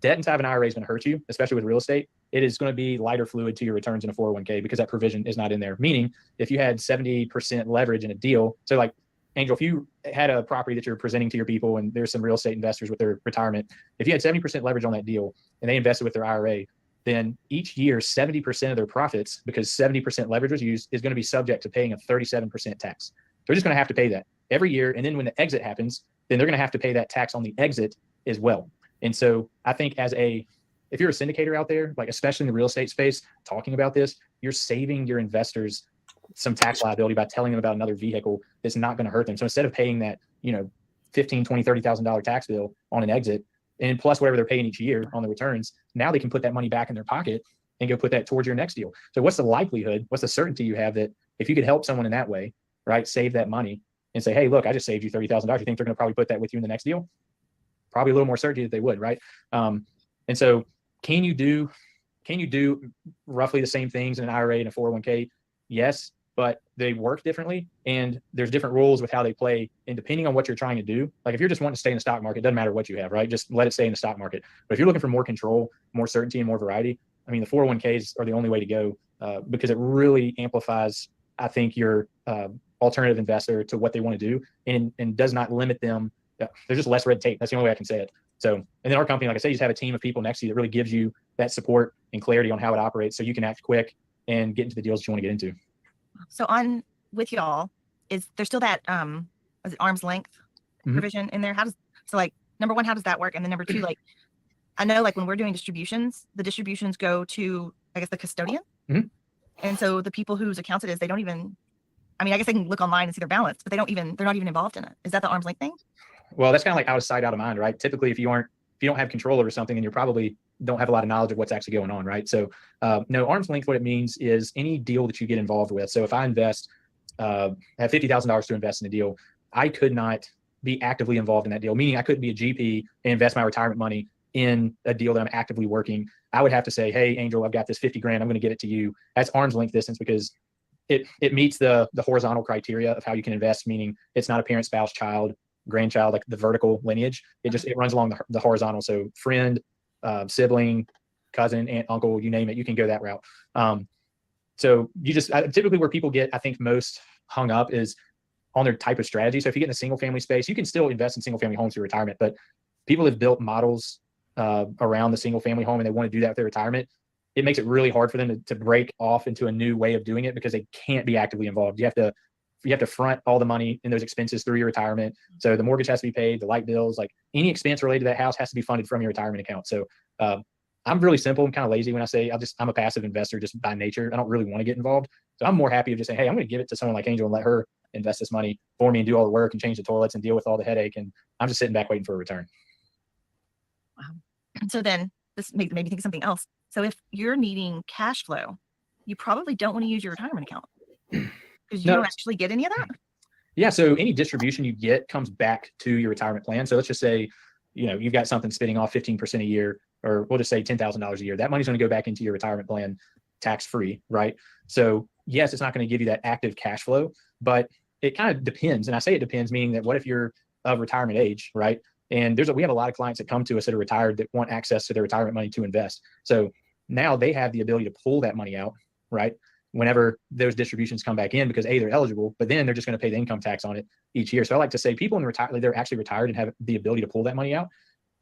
debt inside of an IRA is going to hurt you, especially with real estate. It is going to be lighter fluid to your returns in a 401k because that provision is not in there. Meaning if you had 70% leverage in a deal, so like Angel, if you had a property that you're presenting to your people and there's some real estate investors with their retirement, if you had 70% leverage on that deal and they invested with their IRA, then each year, 70% of their profits, because 70% leverage was used, is going to be subject to paying a 37% tax. They're just going to have to pay that every year. And then when the exit happens, then they're going to have to pay that tax on the exit as well. And so I think if you're a syndicator out there, like especially in the real estate space, talking about this, you're saving your investors some tax liability by telling them about another vehicle that's not going to hurt them. So instead of paying that, $15,000, $20,000, $30,000 tax bill on an exit, and plus whatever they're paying each year on the returns, now they can put that money back in their pocket and go put that towards your next deal. So what's the likelihood, what's the certainty you have that if you could help someone in that way, right, save that money and say, hey, look, I just saved you $30,000. You think they're going to probably put that with you in the next deal? Probably a little more certainty that they would, right? And so can you do roughly the same things in an IRA and a 401k? Yes, but they work differently and there's different rules with how they play. And depending on what you're trying to do, like if you're just wanting to stay in the stock market, it doesn't matter what you have, right? Just let it stay in the stock market. But if you're looking for more control, more certainty, and more variety, I mean, the 401ks are the only way to go because it really amplifies, I think, your alternative investor to what they want to do and does not limit them there's just less red tape. That's the only way I can say it. So, and then our company, like I said, you just have a team of people next to you that really gives you that support and clarity on how it operates, so you can act quick and get into the deals that you want to get into. So on with y'all, is there still that is it arm's length provision in there? Like, number one, how does that work? And then number two, like, I know like when we're doing distributions, the distributions go to, I guess, the custodian. And so the people whose accounts it is, they don't even, I mean, I guess they can look online and see their balance, but they're not even involved in it. Is that the arm's length thing? Well, that's kind of like out of sight, out of mind, right? Typically, if you don't have control over something, then you probably don't have a lot of knowledge of what's actually going on, right? So no, arm's length, what it means is any deal that you get involved with. So if I invest, have $50,000 to invest in a deal, I could not be actively involved in that deal, meaning I couldn't be a GP and invest my retirement money in a deal that I'm actively working. I would have to say, hey, Angel, I've got this 50 grand. I'm going to get it to you. That's arm's length distance because it meets the horizontal criteria of how you can invest, meaning it's not a parent, spouse, child, grandchild, like the vertical lineage. It runs along the horizontal. So friend, sibling, cousin, aunt, uncle, you name it, you can go that route. So you just typically where people get, I think, most hung up is on their type of strategy. So if you get in a single family space, you can still invest in single family homes through retirement, but people have built models around the single family home and they want to do that with their retirement. It makes it really hard for them to break off into a new way of doing it because they can't be actively involved. You have to front all the money in those expenses through your retirement. So the mortgage has to be paid, the light bills, like any expense related to that house has to be funded from your retirement account. So I'm really simple and kind of lazy when I say I'm a passive investor just by nature. I don't really want to get involved. So I'm more happy of just saying, hey, I'm going to give it to someone like Angel and let her invest this money for me and do all the work and change the toilets and deal with all the headache. And I'm just sitting back waiting for a return. Wow. So then this made me think of something else. So if you're needing cash flow, you probably don't want to use your retirement account because you don't actually get any of that. Yeah. So any distribution you get comes back to your retirement plan. So let's just say, you've got something spitting off 15% a year, or we'll just say $10,000 a year. That money's going to go back into your retirement plan tax-free, right? So yes, it's not going to give you that active cash flow, but it kind of depends. And I say it depends, meaning that what if you're of retirement age, right? And we have a lot of clients that come to us that are retired that want access to their retirement money to invest. So now they have the ability to pull that money out, right? Whenever those distributions come back in, because they're eligible, but then they're just going to pay the income tax on it each year. So I like to say people they're actually retired and have the ability to pull that money out.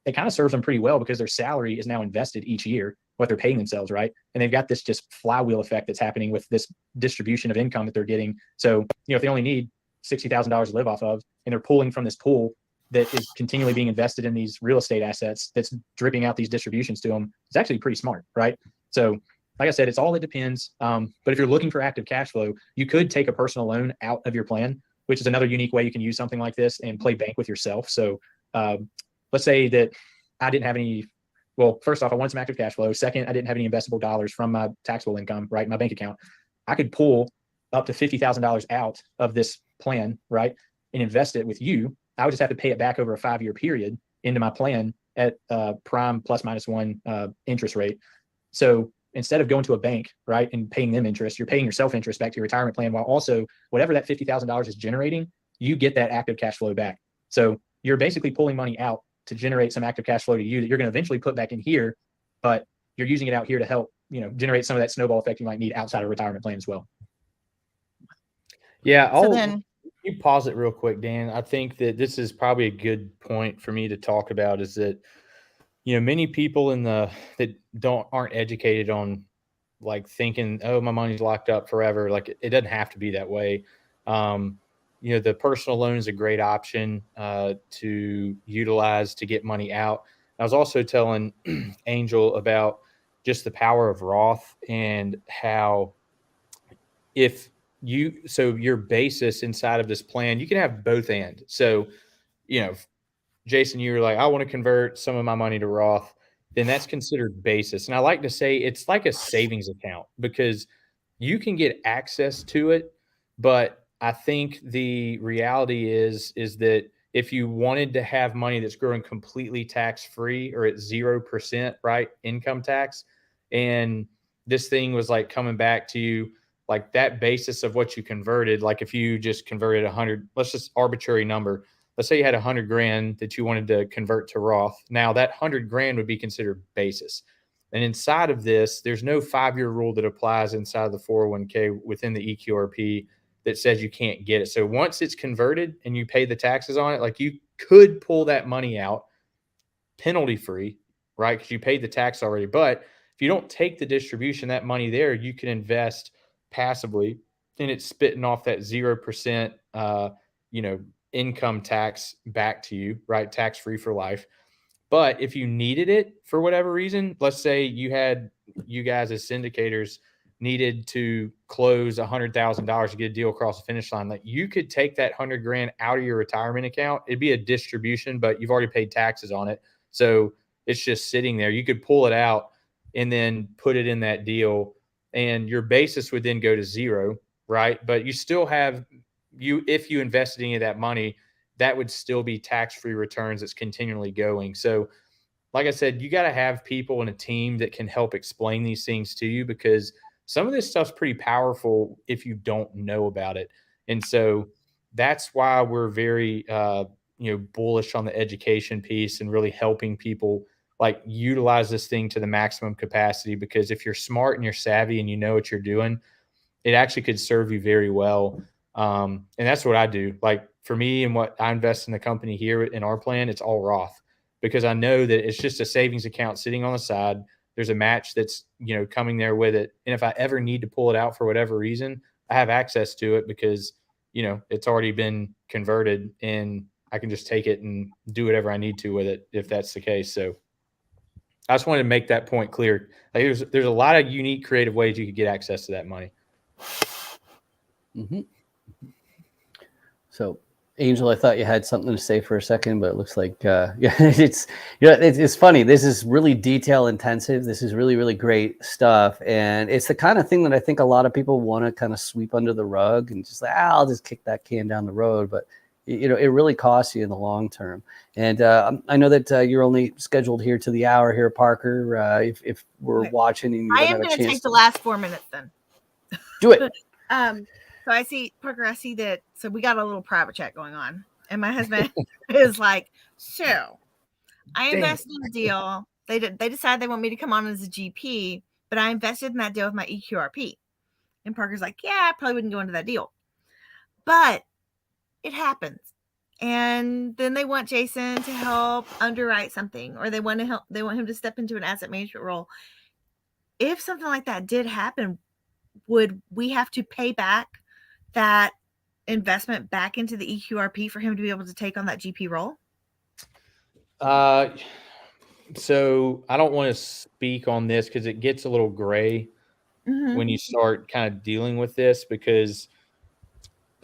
It kind of serves them pretty well because their salary is now invested each year, what they're paying themselves, right? And they've got this just flywheel effect that's happening with this distribution of income that they're getting. So, if they only need $60,000 to live off of, and they're pulling from this pool that is continually being invested in these real estate assets that's dripping out these distributions to them, it's actually pretty smart, right? So like I said, it depends. But if you're looking for active cash flow, you could take a personal loan out of your plan, which is another unique way you can use something like this and play bank with yourself. So let's say that I didn't have any, well, first off, I wanted some active cash flow. Second, I didn't have any investable dollars from my taxable income, right? My bank account. I could pull up to $50,000 out of this plan, right? And invest it with you. I would just have to pay it back over a 5-year period into my plan at prime plus minus 1 interest rate. So instead of going to a bank, right, and paying them interest, you're paying yourself interest back to your retirement plan, while also whatever that $50,000 is generating, you get that active cash flow back. So you're basically pulling money out to generate some active cash flow to you that you're going to eventually put back in here, but you're using it out here to help, generate some of that snowball effect you might need outside of retirement plan as well. Yeah. You pause it real quick, Dan. I think that this is probably a good point for me to talk about is that, many people that aren't educated on like thinking, oh, my money's locked up forever. Like it doesn't have to be that way. The personal loan is a great option to utilize to get money out. I was also telling Angel about just the power of Roth and how so your basis inside of this plan, you can have both ends. So, Jason, you were like, I want to convert some of my money to Roth, then that's considered basis. And I like to say it's like a savings account because you can get access to it. But I think the reality is that if you wanted to have money that's growing completely tax-free or at 0%, right, income tax, and this thing was like coming back to you, like that basis of what you converted, like if you just converted 100, let's just arbitrary number. Let's say you had 100 grand that you wanted to convert to Roth. Now that 100 grand would be considered basis. And inside of this, there's no 5-year rule that applies inside of the 401k within the EQRP. that says you can't get it. So once it's converted and you pay the taxes on it, like you could pull that money out penalty free, right? Because you paid the tax already. But if you don't take the distribution, that money there, you can invest passively, and it's spitting off that 0%, income tax back to you, right? Tax free for life. But if you needed it for whatever reason, let's say you guys as syndicators needed to close $100,000 to get a deal across the finish line, like you could take that $100,000 out of your retirement account. It'd be a distribution, but you've already paid taxes on it. So it's just sitting there. You could pull it out and then put it in that deal, and your basis would then go to zero, right? But you still have if you invested any of that money, that would still be tax-free returns that's continually going. So like I said, you got to have people in a team that can help explain these things to you, because some of this stuff's pretty powerful if you don't know about it. And so that's why we're very, bullish on the education piece and really helping people like utilize this thing to the maximum capacity, because if you're smart and you're savvy and you know what you're doing, it actually could serve you very well. And that's what I do. Like for me and what I invest in the company here in our plan, it's all Roth, because I know that it's just a savings account sitting on the side. There's a match that's, coming there with it. And if I ever need to pull it out for whatever reason, I have access to it because, it's already been converted, and I can just take it and do whatever I need to with it if that's the case. So I just wanted to make that point clear. Like there's a lot of unique, creative ways you could get access to that money. Mm-hmm. So, Angel, I thought you had something to say for a second, but it looks like it's funny. This is really detail intensive. This is really, really great stuff, and it's the kind of thing that I think a lot of people want to kind of sweep under the rug and just like, I'll just kick that can down the road. But it really costs you in the long term. And I know that you're only scheduled here to the hour here, Parker. If we're watching, and you I don't am have a going to chance take the last 4 minutes then. do it. So I see, Parker, I see that. So we got a little private chat going on. And my husband is like, so I invested in a deal. They decided they want me to come on as a GP, but I invested in that deal with my EQRP. And Parker's like, yeah, I probably wouldn't go into that deal. But it happens. And then they want Jason to help underwrite something, or they want him to step into an asset management role. If something like that did happen, would we have to pay back that investment back into the EQRP for him to be able to take on that GP role? So I don't want to speak on this because it gets a little gray when you start kind of dealing with this, because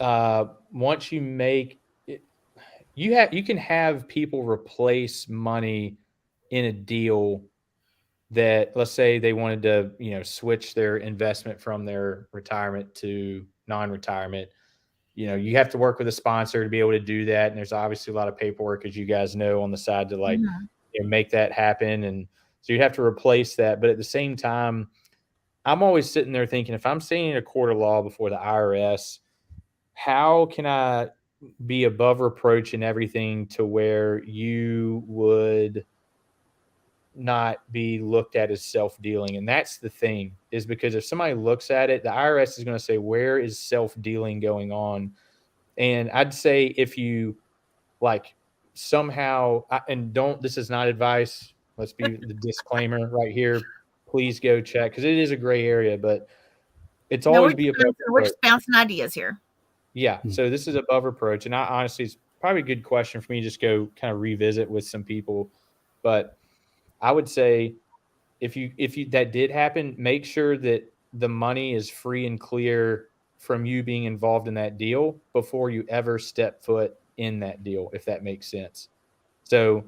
once you make it, you can have people replace money in a deal that, let's say they wanted to, switch their investment from their retirement to non-retirement. You have to work with a sponsor to be able to do that. And there's obviously a lot of paperwork, as you guys know, on the side to make that happen. And so you have to replace that. But at the same time, I'm always sitting there thinking, if I'm standing in a court of law before the IRS, how can I be above reproach and everything to where you would not be looked at as self-dealing? And that's the thing, is because if somebody looks at it, the IRS is going to say, where is self-dealing going on? And I'd say if you somehow, and this is not advice, let's be the disclaimer right here, please go check, because it is a gray area, but it's always we're just bouncing ideas here. Yeah. So this is above reproach. And I honestly, it's probably a good question for me to just go kind of revisit with some people. But I would say if you that did happen, make sure that the money is free and clear from you being involved in that deal before you ever step foot in that deal, if that makes sense. So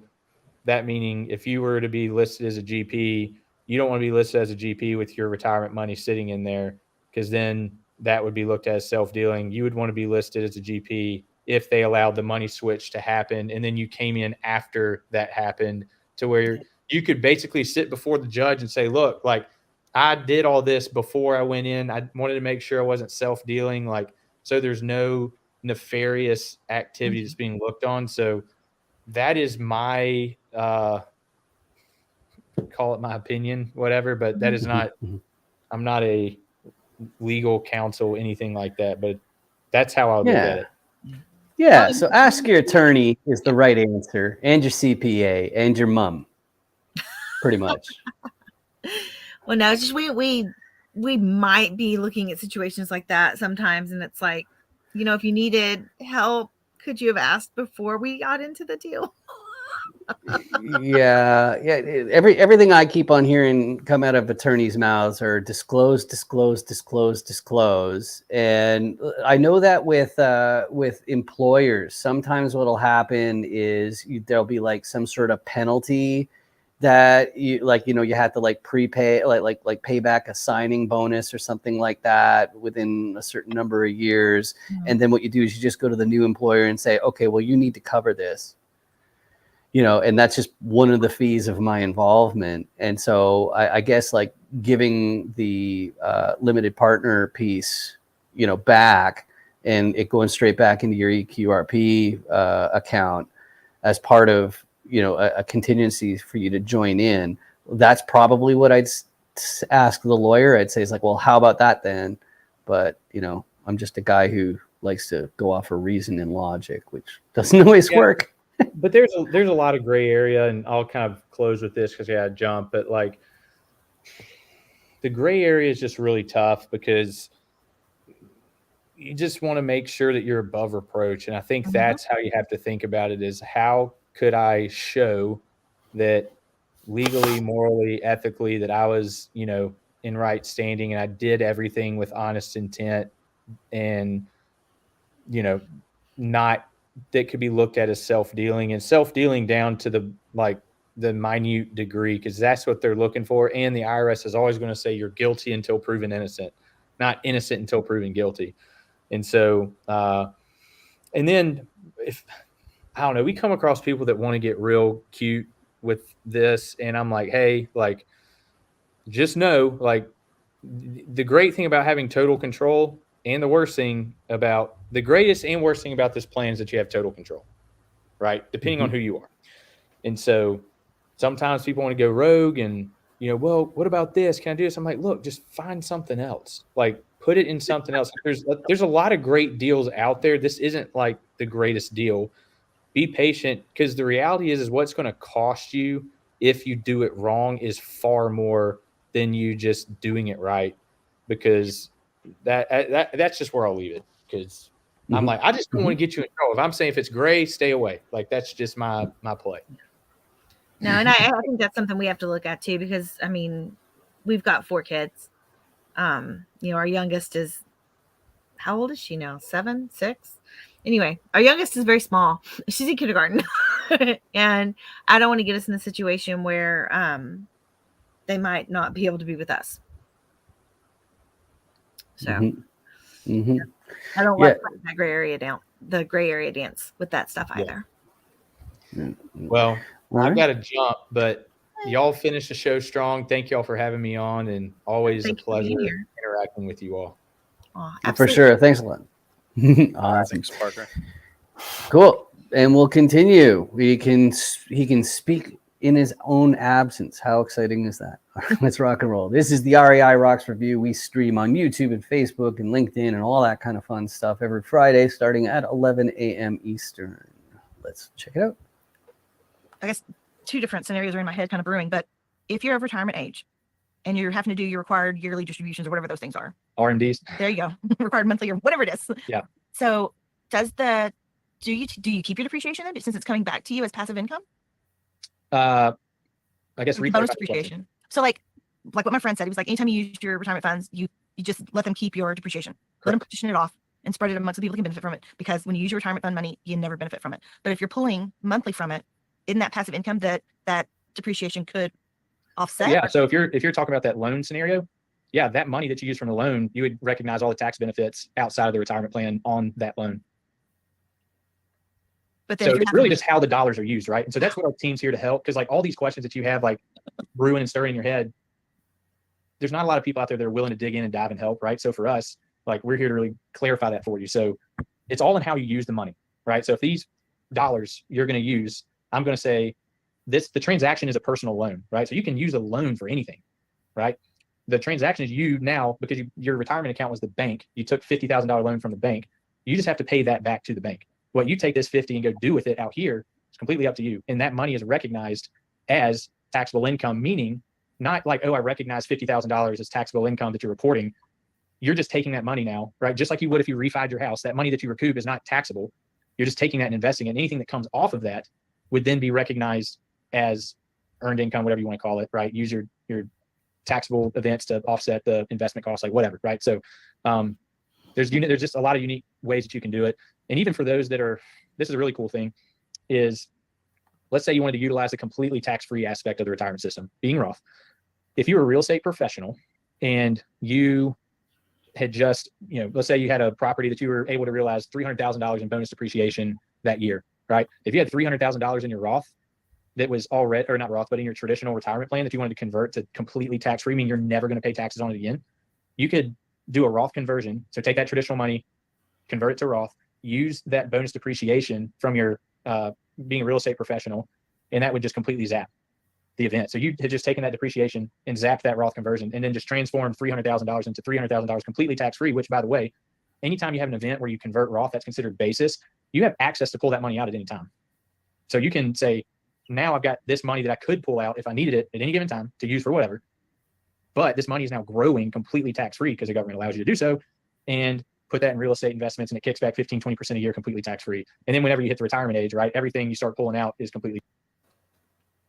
that meaning if you were to be listed as a GP, you don't want to be listed as a GP with your retirement money sitting in there, because then that would be looked at as self-dealing. You would want to be listed as a GP if they allowed the money switch to happen, and then you came in after that happened, to where you could basically sit before the judge and say, look, I did all this before I went in. I wanted to make sure I wasn't self-dealing. So there's no nefarious activity that's being looked on. So that is my, call it my opinion, whatever, but that is not, I'm not a legal counsel, anything like that, but That's how I would look at it. Yeah. So ask your attorney is the right answer, and your CPA, and your mom. Pretty much. Well, no, it's just we might be looking at situations like that sometimes, and it's like, if you needed help, could you have asked before we got into the deal? Yeah. Everything I keep on hearing come out of attorneys' mouths are disclose, and I know that with employers, sometimes what'll happen is there'll be like some sort of penalty that you have to like prepay, like pay back a signing bonus or something like that within a certain number of years. And then what you do is you just go to the new employer and say, okay, well, you need to cover this, and that's just one of the fees of my involvement. And so I guess like giving the limited partner piece, back, and it going straight back into your EQRP account as part of a contingency for you to join in. That's probably what I'd ask the lawyer. I'd say, it's like, well, how about that then? But I'm just a guy who likes to go off of reason and logic, which doesn't always work. But there's a lot of gray area, and I'll kind of close with this because I jump. But like the gray area is just really tough because you just want to make sure that you're above reproach. And I think that's how you have to think about it, is how could I show that legally, morally, ethically, that I was, in right standing and I did everything with honest intent, and, not that could be looked at as self-dealing, and self-dealing down to the minute degree, because that's what they're looking for. And the IRS is always going to say you're guilty until proven innocent, not innocent until proven guilty. And so, and then if, I don't know, we come across people that want to get real cute with this. And I'm like, hey, like, just know, like, the great thing about having total control, and the greatest and worst thing about this plan is that you have total control, right? Depending on who you are. And so sometimes people want to go rogue and, well, what about this? Can I do this? I'm like, look, just find something else. Like, put it in something else. There's a lot of great deals out there. This isn't like the greatest deal. Be patient, because the reality is what's going to cost you if you do it wrong is far more than you just doing it right. Because that's just where I'll leave it. Because I'm like, I just don't want to get you in trouble. If I'm saying if it's gray, stay away. Like, that's just my play. No, and I think that's something we have to look at too, because I mean, we've got 4 kids. Our youngest is, how old is she now? 7, 6? Anyway, our youngest is very small. She's in kindergarten. And I don't want to get us in a situation where they might not be able to be with us. So I don't like that gray area dance with that stuff either. Well, I've got to jump, but y'all finish the show strong. Thank y'all for having me on, and always a pleasure interacting with you all. For sure. Thanks a lot. Awesome. Thanks, Parker. Cool. And we'll continue. He can speak in his own absence. How exciting is that? Let's rock and roll. This is the REI Rocks Review. We stream on YouTube and Facebook and LinkedIn and all that kind of fun stuff every Friday starting at 11 a.m. Eastern. Let's check it out. I guess 2 different scenarios are in my head kind of brewing, but if you're of retirement age and you're having to do your required yearly distributions or whatever those things are. RMDs. There you go. Required monthly or whatever it is. Yeah. So do you keep your depreciation then, since it's coming back to you as passive income? I guess bonus depreciation. So like what my friend said, he was like, anytime you use your retirement funds, you just let them keep your depreciation. Correct. Let them partition it off and spread it amongst the people who can benefit from it. Because when you use your retirement fund money, you never benefit from it. But if you're pulling monthly from it, isn't that passive income that depreciation could offset? Yeah. So if you're talking about that loan scenario, yeah, that money that you use from the loan, you would recognize all the tax benefits outside of the retirement plan on that loan. But then so it's really just how the dollars are used, right? And so that's what our team's here to help. Because like all these questions that you have like brewing and stirring in your head, there's not a lot of people out there that are willing to dig in and dive and help, right? So for us, like we're here to really clarify that for you. So it's all in how you use the money, right? So if these dollars you're going to use, I'm going to say the transaction is a personal loan, right? So you can use a loan for anything, right? The transaction is you now, because your retirement account was the bank. You took $50,000 loan from the bank. You just have to pay that back to the bank. What you take this 50 and go do with it out here is completely up to you. And that money is recognized as taxable income, meaning not like, oh, I recognize $50,000 as taxable income that you're reporting. You're just taking that money now, right? Just like you would if you refied your house. That money that you recoup is not taxable. You're just taking that and investing it. And anything that comes off of that would then be recognized as earned income, whatever you want to call it, right? Use your taxable events to offset the investment costs, like whatever, right? So there's just a lot of unique ways that you can do it. And even for those that are, this is a really cool thing, is let's say you wanted to utilize a completely tax-free aspect of the retirement system, being Roth. If you were a real estate professional and you had just, let's say you had a property that you were able to realize $300,000 in bonus depreciation that year, right? If you had $300,000 in your Roth that was already, or not Roth, but in your traditional retirement plan that you wanted to convert to completely tax-free, meaning you're never going to pay taxes on it again, you could do a Roth conversion. So take that traditional money, convert it to Roth, use that bonus depreciation from your being a real estate professional, and that would just completely zap the event. So you had just taken that depreciation and zapped that Roth conversion, and then just transformed $300,000 into $300,000 completely tax-free, which, by the way, anytime you have an event where you convert Roth, that's considered basis, you have access to pull that money out at any time. So you can say, now I've got this money that I could pull out if I needed it at any given time to use for whatever, but this money is now growing completely tax-free because the government allows you to do so, and put that in real estate investments, and it kicks back 15, 20% a year completely tax-free. And then whenever you hit the retirement age, right, everything you start pulling out is completely.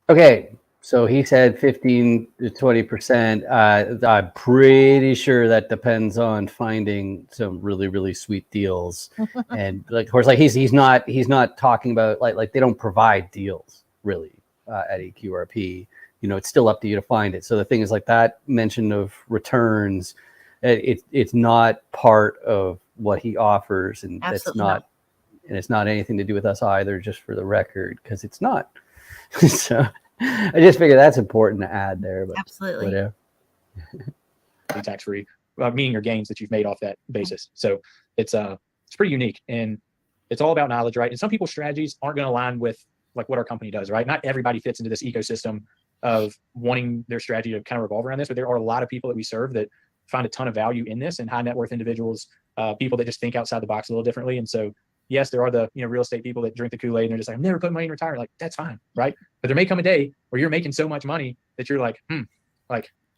Okay. So he said 15 to 20%. I'm pretty sure that depends on finding some really, really sweet deals. And like, of course, like he's not talking about like they don't provide deals really at EQRP. It's still up to you to find it. So the thing is, like, that mention of returns, it's not part of what he offers, and it's not anything to do with us either, just for the record, because it's not. So I just figure that's important to add there. But absolutely. Whatever. Tax-free, meaning your gains that you've made off that basis. So it's pretty unique, and it's all about knowledge, right? And some people's strategies aren't going to align with like what our company does, right? Not everybody fits into this ecosystem of wanting their strategy to kind of revolve around this, but there are a lot of people that we serve that find a ton of value in this, and high net worth individuals, people that just think outside the box a little differently. And so, yes, there are the real estate people that drink the Kool-Aid and they're just like, I'm never putting money in retirement. Like, that's fine, right? But there may come a day where you're making so much money that you're like,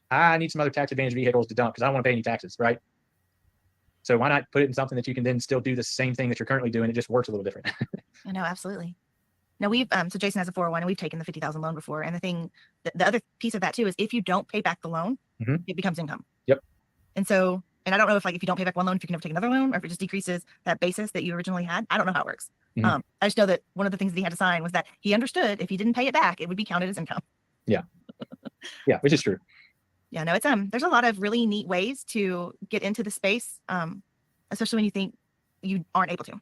I need some other tax advantage vehicles to dump because I don't want to pay any taxes, right? So why not put it in something that you can then still do the same thing that you're currently doing? It just works a little different. I know, absolutely. No, we've so Jason has a 401 and we've taken the 50,000 loan before. And the other piece of that too is if you don't pay back the loan, it becomes income. Yep. And so, and I don't know if if you don't pay back one loan, if you can never take another loan, or if it just decreases that basis that you originally had. I don't know how it works. I just know that one of the things that he had to sign was that he understood if he didn't pay it back, it would be counted as income. Yeah. Yeah, which is true. Yeah, no, it's there's a lot of really neat ways to get into the space, especially when you think you aren't able to.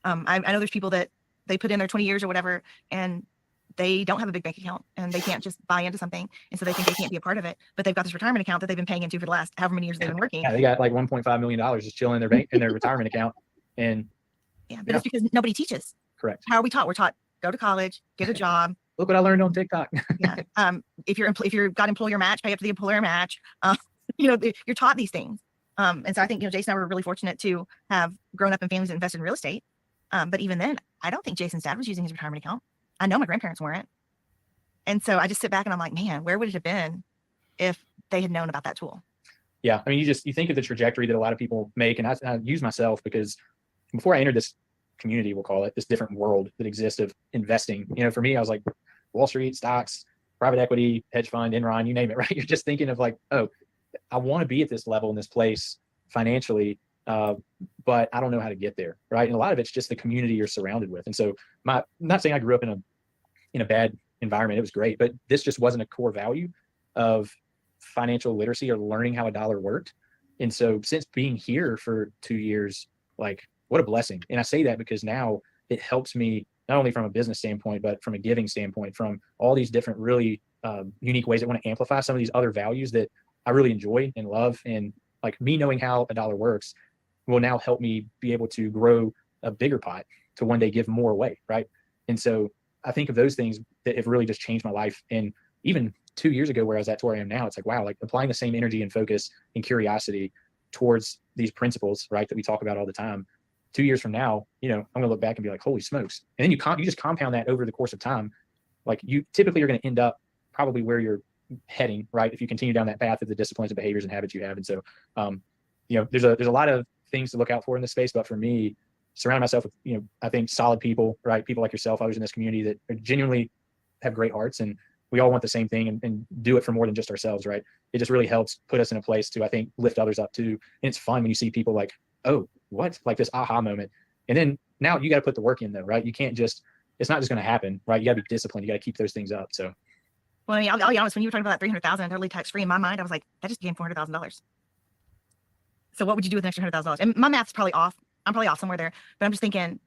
I know there's people that they put in their 20 years or whatever, and they don't have a big bank account, and they can't just buy into something, and so they think they can't be a part of it. But they've got this retirement account that they've been paying into for the last however many years they've been working. Yeah, they got like $1.5 million just chilling in their bank in their retirement account, and but it's because nobody teaches. Correct. How are we taught? We're taught go to college, get a job. Look what I learned on TikTok. If you're got employer match, pay up to the employer match. You're taught these things. And so I think Jason and I were really fortunate to have grown up in families that invested in real estate. But even then, I don't think Jason's dad was using his retirement account. I know my grandparents weren't. And so I just sit back and I'm like, man, where would it have been if they had known about that tool? Yeah. I mean, you think of the trajectory that a lot of people make, and I use myself because before I entered this community, we'll call it, this different world that exists of investing, for me, I was like Wall Street, stocks, private equity, hedge fund, Enron, you name it, right? You're just thinking of like, oh, I want to be at this level in this place financially, but I don't know how to get there, right? And a lot of it's just the community you're surrounded with. And so I'm not saying I grew up in a bad environment. It was great, but this just wasn't a core value of financial literacy or learning how a dollar worked. And so since being here for 2 years, like, what a blessing. And I say that because now it helps me not only from a business standpoint, but from a giving standpoint, from all these different really unique ways that want to amplify some of these other values that I really enjoy and love. And like me knowing how a dollar works will now help me be able to grow a bigger pot to one day give more away, right? And so I think of those things that have really just changed my life. And even 2 years ago where I was at to where I am now, it's like, wow, like applying the same energy and focus and curiosity towards these principles, right, that we talk about all the time, 2 years from now, I'm going to look back and be like, holy smokes. And then you just compound that over the course of time. Like you typically are going to end up probably where you're heading, right? If you continue down that path of the disciplines and behaviors and habits you have. And so, there's a lot of things to look out for in this space, but for me, surround myself with, I think solid people, right? People like yourself, others in this community that genuinely have great hearts, and we all want the same thing and do it for more than just ourselves, right? It just really helps put us in a place to, I think, lift others up too. And it's fun when you see people like, oh, what? Like this aha moment. And then now you got to put the work in though, right? You can't just, it's not just going to happen, right? You got to be disciplined. You got to keep those things up. So. Well, I mean, I'll be honest, when you were talking about that 300,000 totally tax-free, in my mind, I was like, that just became $400,000. So what would you do with an extra $100,000? And my math's probably off. I'm probably off somewhere there, but I'm just thinking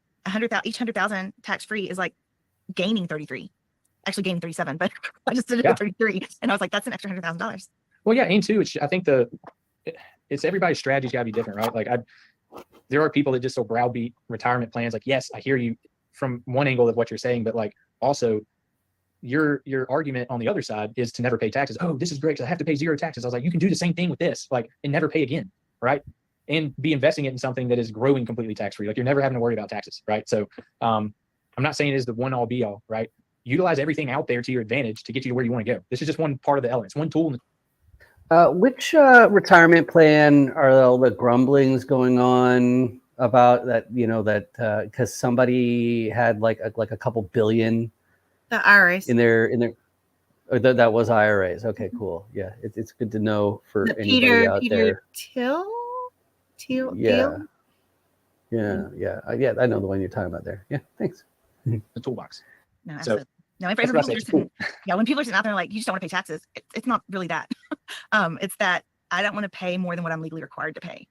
each 100,000 tax-free is like gaining 33, actually gaining 37, but I just did it at 33. And I was like, that's an extra $100,000. Well, yeah. And two, I think it's everybody's strategy's gotta be different, right? Like there are people that just so browbeat retirement plans. Like, yes, I hear you from one angle of what you're saying, but like also your argument on the other side is to never pay taxes. Oh, this is great, 'cause I have to pay zero taxes. I was like, you can do the same thing with this, like, and never pay again, right? And be investing it in something that is growing completely tax-free. Like you're never having to worry about taxes, right? So I'm not saying it is the one all be all, right? Utilize everything out there to your advantage to get you to where you want to go. This is just one part of the element. It's one tool. Which retirement plan are all the grumblings going on about that, because somebody had like a couple billion The IRAs. in their or that was IRAs. Okay, cool. Yeah, it's good to know for The anybody out there. Till. Yeah, I know the one you're talking about there. Yeah, thanks. The toolbox. No, So, absolutely. No, and for that's people what I are say, sitting, when people are sitting out there like, you just don't want to pay taxes, it's not really that. It's that I don't want to pay more than what I'm legally required to pay.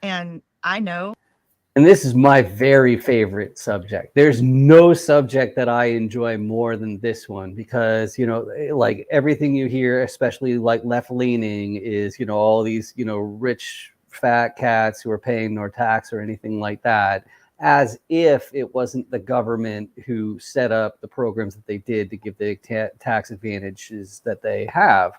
And I know. And this is my very favorite subject. There's no subject that I enjoy more than this one because, like everything you hear, especially like left leaning, is, all these, rich fat cats who are paying no tax or anything like that, as if it wasn't the government who set up the programs that they did to give the tax advantages that they have.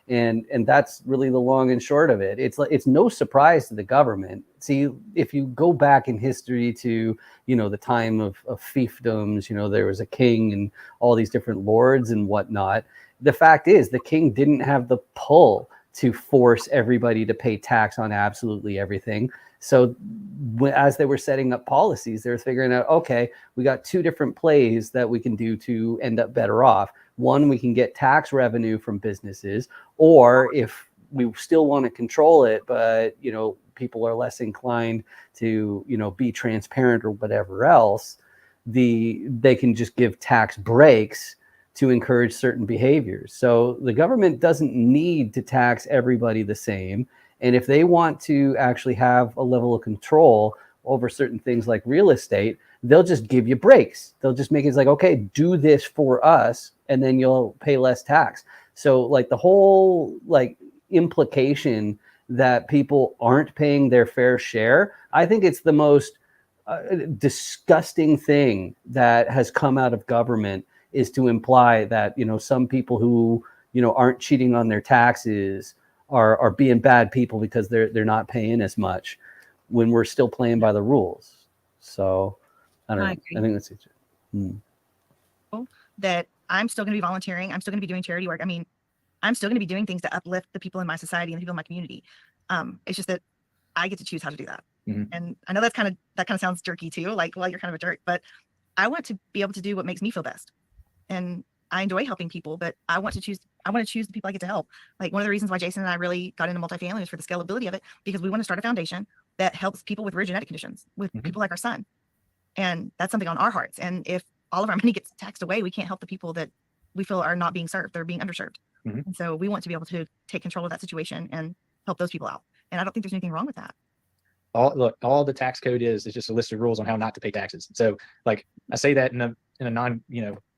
And that's really the long and short of it. It's no surprise to the government. See, if you go back in history to, the time of fiefdoms, there was a king and all these different lords and whatnot. The fact is the king didn't have the pull to force everybody to pay tax on absolutely everything. So as they were setting up policies, they were figuring out, okay, we got two different plays that we can do to end up better off. One, we can get tax revenue from businesses, or if we still want to control it, but, people are less inclined to, be transparent or whatever else, they can just give tax breaks to encourage certain behaviors. So the government doesn't need to tax everybody the same. And if they want to actually have a level of control over certain things like real estate, they'll just give you breaks. They'll just make it like, okay, do this for us, and then you'll pay less tax. So like the whole like implication that people aren't paying their fair share, I think it's the most disgusting thing that has come out of government, is to imply that, some people who, aren't cheating on their taxes are being bad people because they're not paying as much when we're still playing by the rules. So I don't know. I think that's it. That I'm still going to be volunteering. I'm still going to be doing charity work. I mean, I'm still going to be doing things to uplift the people in my society and the people in my community. It's just that I get to choose how to do that. Mm-hmm. And I know that kind of sounds jerky too. Like, well, you're kind of a jerk, but I want to be able to do what makes me feel best. And I enjoy helping people, but I want to choose the people I get to help. Like one of the reasons why Jason and I really got into multifamily was for the scalability of it, because we want to start a foundation that helps people with rare genetic conditions, with people like our son. And that's something on our hearts. And if all of our money gets taxed away, we can't help the people that we feel are not being served. They're being underserved. And so we want to be able to take control of that situation and help those people out. And I don't think there's anything wrong with that. All the tax code is just a list of rules on how not to pay taxes. So like I say that in a non,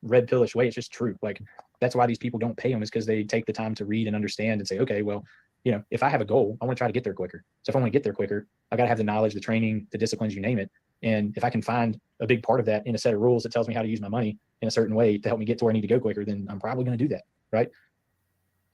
red pillish way. It's just true. Like that's why these people don't pay them, is because they take the time to read and understand and say, okay, well, if I have a goal, I want to try to get there quicker. So if I want to get there quicker, I got to have the knowledge, the training, the disciplines, you name it. And if I can find a big part of that in a set of rules that tells me how to use my money in a certain way to help me get to where I need to go quicker, then I'm probably going to do that. Right.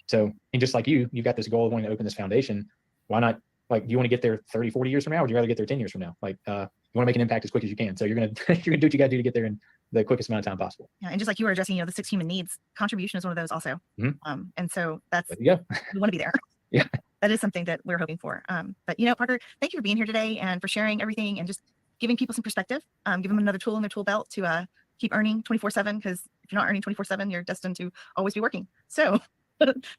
So, and just like you've got this goal of wanting to open this foundation. Why not Like, do you want to get there 30, 40 years from now, or do you rather get there 10 years from now? Like, you want to make an impact as quick as you can. So you're going to, you're going to do what you got to do to get there in the quickest amount of time possible. Yeah. And just like you were addressing, the 6 human needs, contribution is one of those also. And so that's, There you go. we want to be there. Yeah. That is something that we're hoping for. But Parker, thank you for being here today and for sharing everything and just giving people some perspective, give them another tool in their tool belt to keep earning 24/7, because if you're not earning 24/7, you're destined to always be working. So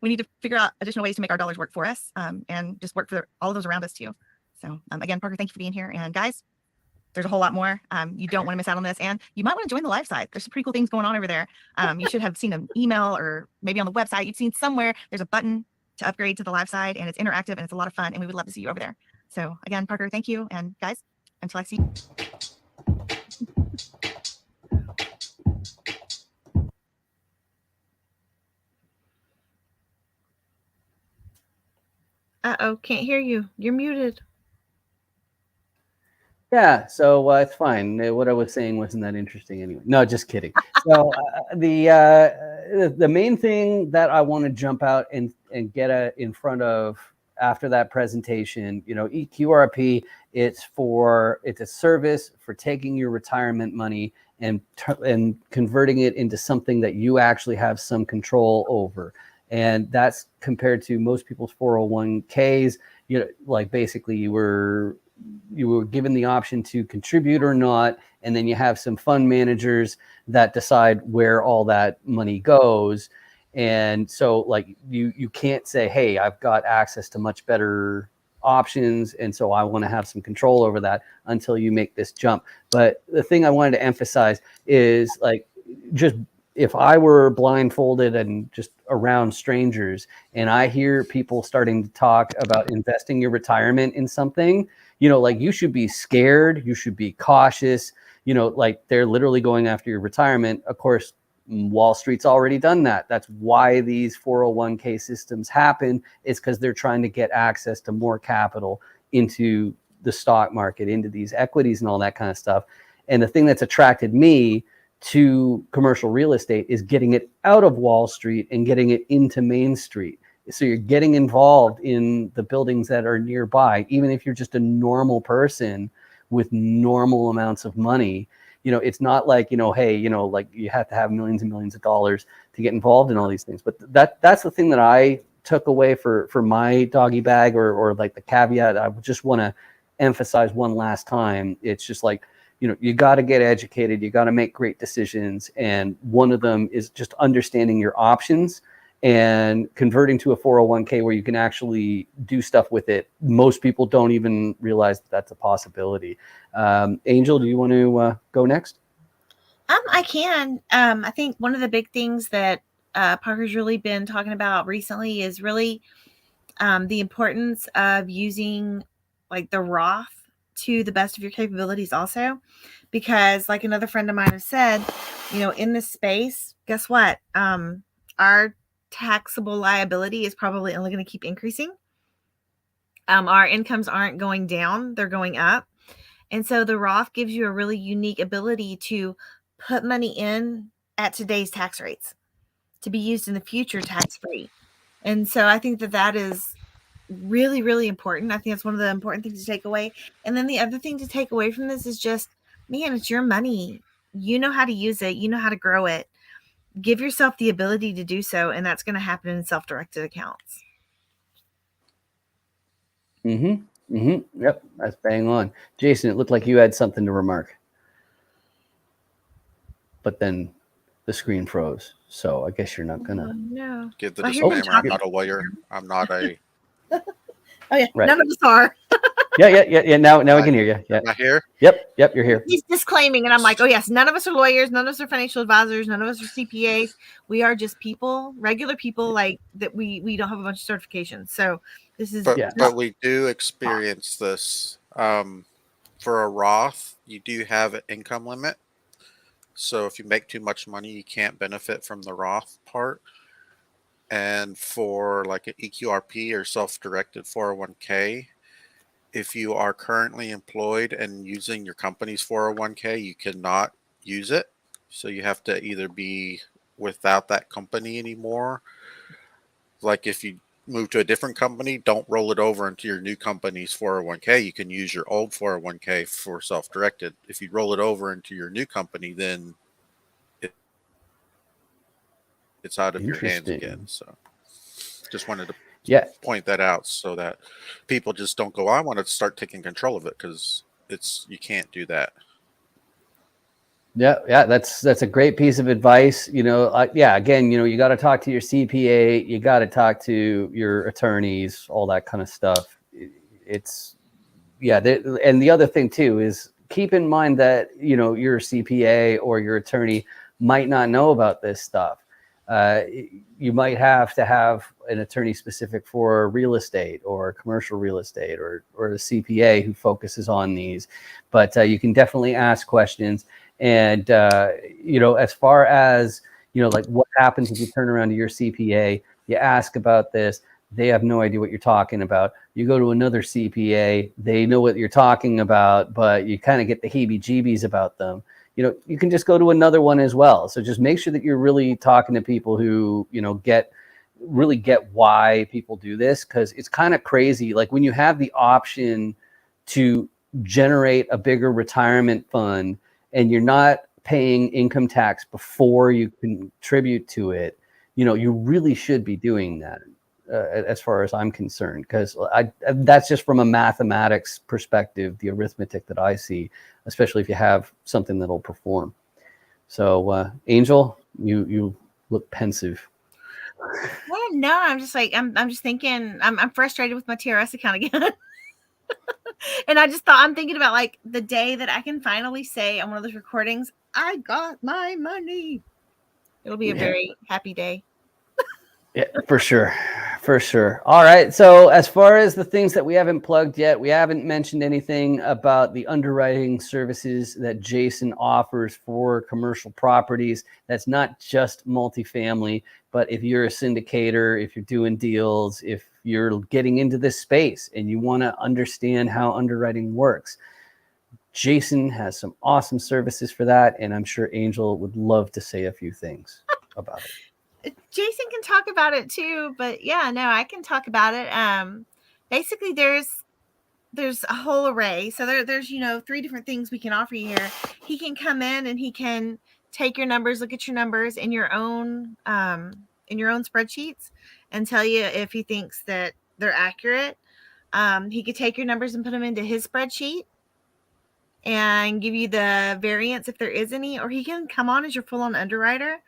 we need to figure out additional ways to make our dollars work for us, and just work for all of those around us too. So again, Parker, thank you for being here. And guys, there's a whole lot more. You don't want to miss out on this, and you might want to join the live side. There's some pretty cool things going on over there. You should have seen an email, or maybe on the website, you've seen somewhere there's a button to upgrade to the live side, and it's interactive and it's a lot of fun, and we would love to see you over there. So again, Parker, thank you. And guys, until I see you. Uh-oh, can't hear you. You're muted. Yeah, so it's fine. What I was saying wasn't that interesting anyway. No, just kidding. So the main thing that I want to jump out and get in front of after that presentation, EQRP, it's a service for taking your retirement money and converting it into something that you actually have some control over. And that's compared to most people's 401ks. Like basically you were given the option to contribute or not, and then you have some fund managers that decide where all that money goes. And so like you can't say, hey, I've got access to much better options, and so I want to have some control over that until you make this jump. But the thing I wanted to emphasize is, like, just if I were blindfolded and just around strangers and I hear people starting to talk about investing your retirement in something, like, you should be scared, you should be cautious, like they're literally going after your retirement. Of course, Wall Street's already done that. That's why these 401k systems happen, is because they're trying to get access to more capital into the stock market, into these equities and all that kind of stuff. And the thing that's attracted me to commercial real estate is getting it out of Wall Street and getting it into Main Street. So you're getting involved in the buildings that are nearby, even if you're just a normal person with normal amounts of money. It's not like, hey, like you have to have millions and millions of dollars to get involved in all these things. But that's the thing that I took away for my doggy bag, or like the caveat I just want to emphasize one last time. It's just like, you got to get educated. You got to make great decisions. And one of them is just understanding your options and converting to a 401k where you can actually do stuff with it. Most people don't even realize that that's a possibility. Angel, do you want to go next? I can. I think one of the big things that Parker's really been talking about recently is really the importance of using, like, the Roth to the best of your capabilities also, because like another friend of mine has said, in this space, guess what? Our taxable liability is probably only going to keep increasing. Our incomes aren't going down, they're going up. And so the Roth gives you a really unique ability to put money in at today's tax rates to be used in the future tax-free. And so I think that is really, really important. I think that's one of the important things to take away. And then the other thing to take away from this is just, man, it's your money. You know how to use it. You know how to grow it. Give yourself the ability to do so. And that's going to happen in self-directed accounts. Yep, that's bang on. Jason, it looked like you had something to remark, but then the screen froze. So I guess you're not gonna give the disclaimer. I'm not a lawyer. I'm not a. Oh yeah, right. None of us are. Yeah. Now we can hear you. Yeah. Am I here? Yep, you're here. He's disclaiming, and I'm like, oh yes, none of us are lawyers, none of us are financial advisors, none of us are CPAs. We are just people, regular people, like that. We don't have a bunch of certifications. So this is. But we do experience this. For a Roth, you do have an income limit. So if you make too much money, you can't benefit from the Roth part. And for like an EQRP or self-directed 401k, if you are currently employed and using your company's 401k, you cannot use it. So you have to either be without that company anymore. Like if you move to a different company, don't roll it over into your new company's 401k. You can use your old 401k for self-directed. If you roll it over into your new company, then it's out of your hands again. So just wanted to point that out so that people just don't go, I want to start taking control of it, because you can't do that. Yeah, that's a great piece of advice. Again, you got to talk to your CPA, you got to talk to your attorneys, all that kind of stuff. And the other thing too is keep in mind that your CPA or your attorney might not know about this stuff. You might have to have an attorney specific for real estate or commercial real estate, or a CPA who focuses on these. But you can definitely ask questions. And, as far as, like what happens if you turn around to your CPA, you ask about this, they have no idea what you're talking about. You go to another CPA, they know what you're talking about, but you kind of get the heebie-jeebies about them. You can just go to another one as well. So just make sure that you're really talking to people who, really get why people do this, because it's kind of crazy. Like when you have the option to generate a bigger retirement fund and you're not paying income tax before you contribute to it, you really should be doing that, as far as I'm concerned, because that's just from a mathematics perspective, the arithmetic that I see, especially if you have something that'll perform. So, Angel, you look pensive. Well, no, I'm just like, I'm just thinking, I'm frustrated with my TRS account again. And I'm thinking about like the day that I can finally say on one of those recordings, I got my money. It'll be a very happy day. Yeah, for sure. For sure. All right. So as far as the things that we haven't plugged yet, we haven't mentioned anything about the underwriting services that Jason offers for commercial properties. That's not just multifamily, but if you're a syndicator, if you're doing deals, if you're getting into this space and you want to understand how underwriting works, Jason has some awesome services for that. And I'm sure Angel would love to say a few things about it. Jason can talk about it too, but yeah, no, I can talk about it. Basically there's a whole array. So there's 3 different things we can offer you here. He can come in and he can take your numbers, look at your numbers in your own spreadsheets and tell you if he thinks that they're accurate. He could take your numbers and put them into his spreadsheet and give you the variance if there is any, or he can come on as your full-on underwriter.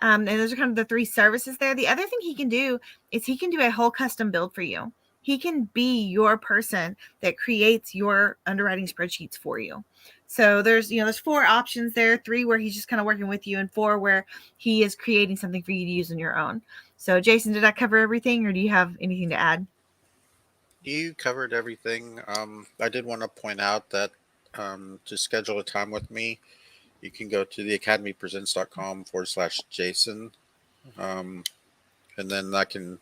And those are kind of the 3 services there. The other thing he can do is he can do a whole custom build for you. He can be your person that creates your underwriting spreadsheets for you. So there's 4 options there, 3 where he's just kind of working with you, and 4 where he is creating something for you to use on your own. So Jason, did I cover everything, or do you have anything to add? You covered everything. I did want to point out that to schedule a time with me, you can go to theacademypresents.com/Jason. And then I can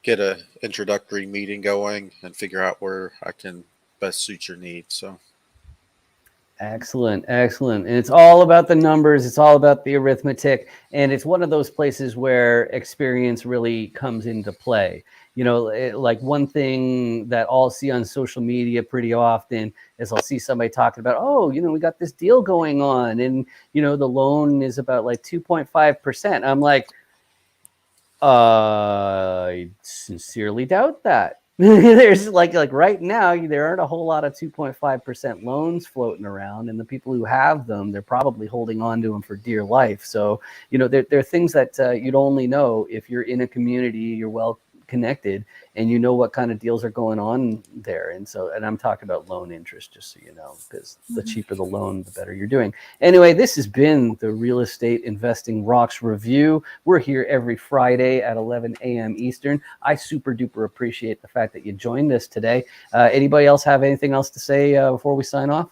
get a introductory meeting going and figure out where I can best suit your needs. So excellent. And it's all about the numbers. It's all about the arithmetic. And it's one of those places where experience really comes into play. Like one thing that I'll see on social media pretty often is I'll see somebody talking about, we got this deal going on, and, the loan is about like 2.5%. I'm like, I sincerely doubt that. There's like right now, there aren't a whole lot of 2.5% loans floating around, and the people who have them, they're probably holding on to them for dear life. So, there are things that you'd only know if you're in a community, you're well connected, and you know what kind of deals are going on there. And I'm talking about loan interest, just so you know, because the cheaper the loan, the better you're doing. Anyway, this has been the Real Estate Investing Rocks Review. We're here every Friday at 11 a.m. Eastern. I super duper appreciate the fact that you joined us today. Anybody else have anything else to say before we sign off?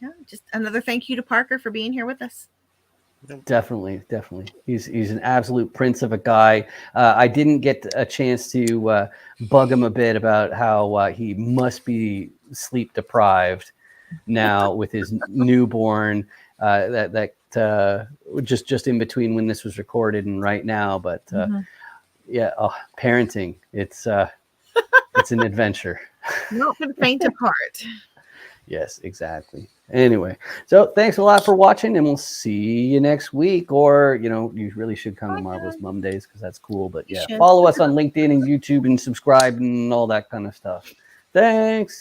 No, just another thank you to Parker for being here with us. Definitely. He's an absolute prince of a guy. I didn't get a chance to bug him a bit about how he must be sleep deprived now with his newborn. That just in between when this was recorded and right now, but Yeah. Oh, parenting. It's an adventure. Not for the faint of heart. Yes, exactly. Anyway, so thanks a lot for watching, and we'll see you next week. Or, you really should come to Marvelous Mom Days because that's cool. But yeah, should. follow us on LinkedIn and YouTube and subscribe and all that kind of stuff. Thanks.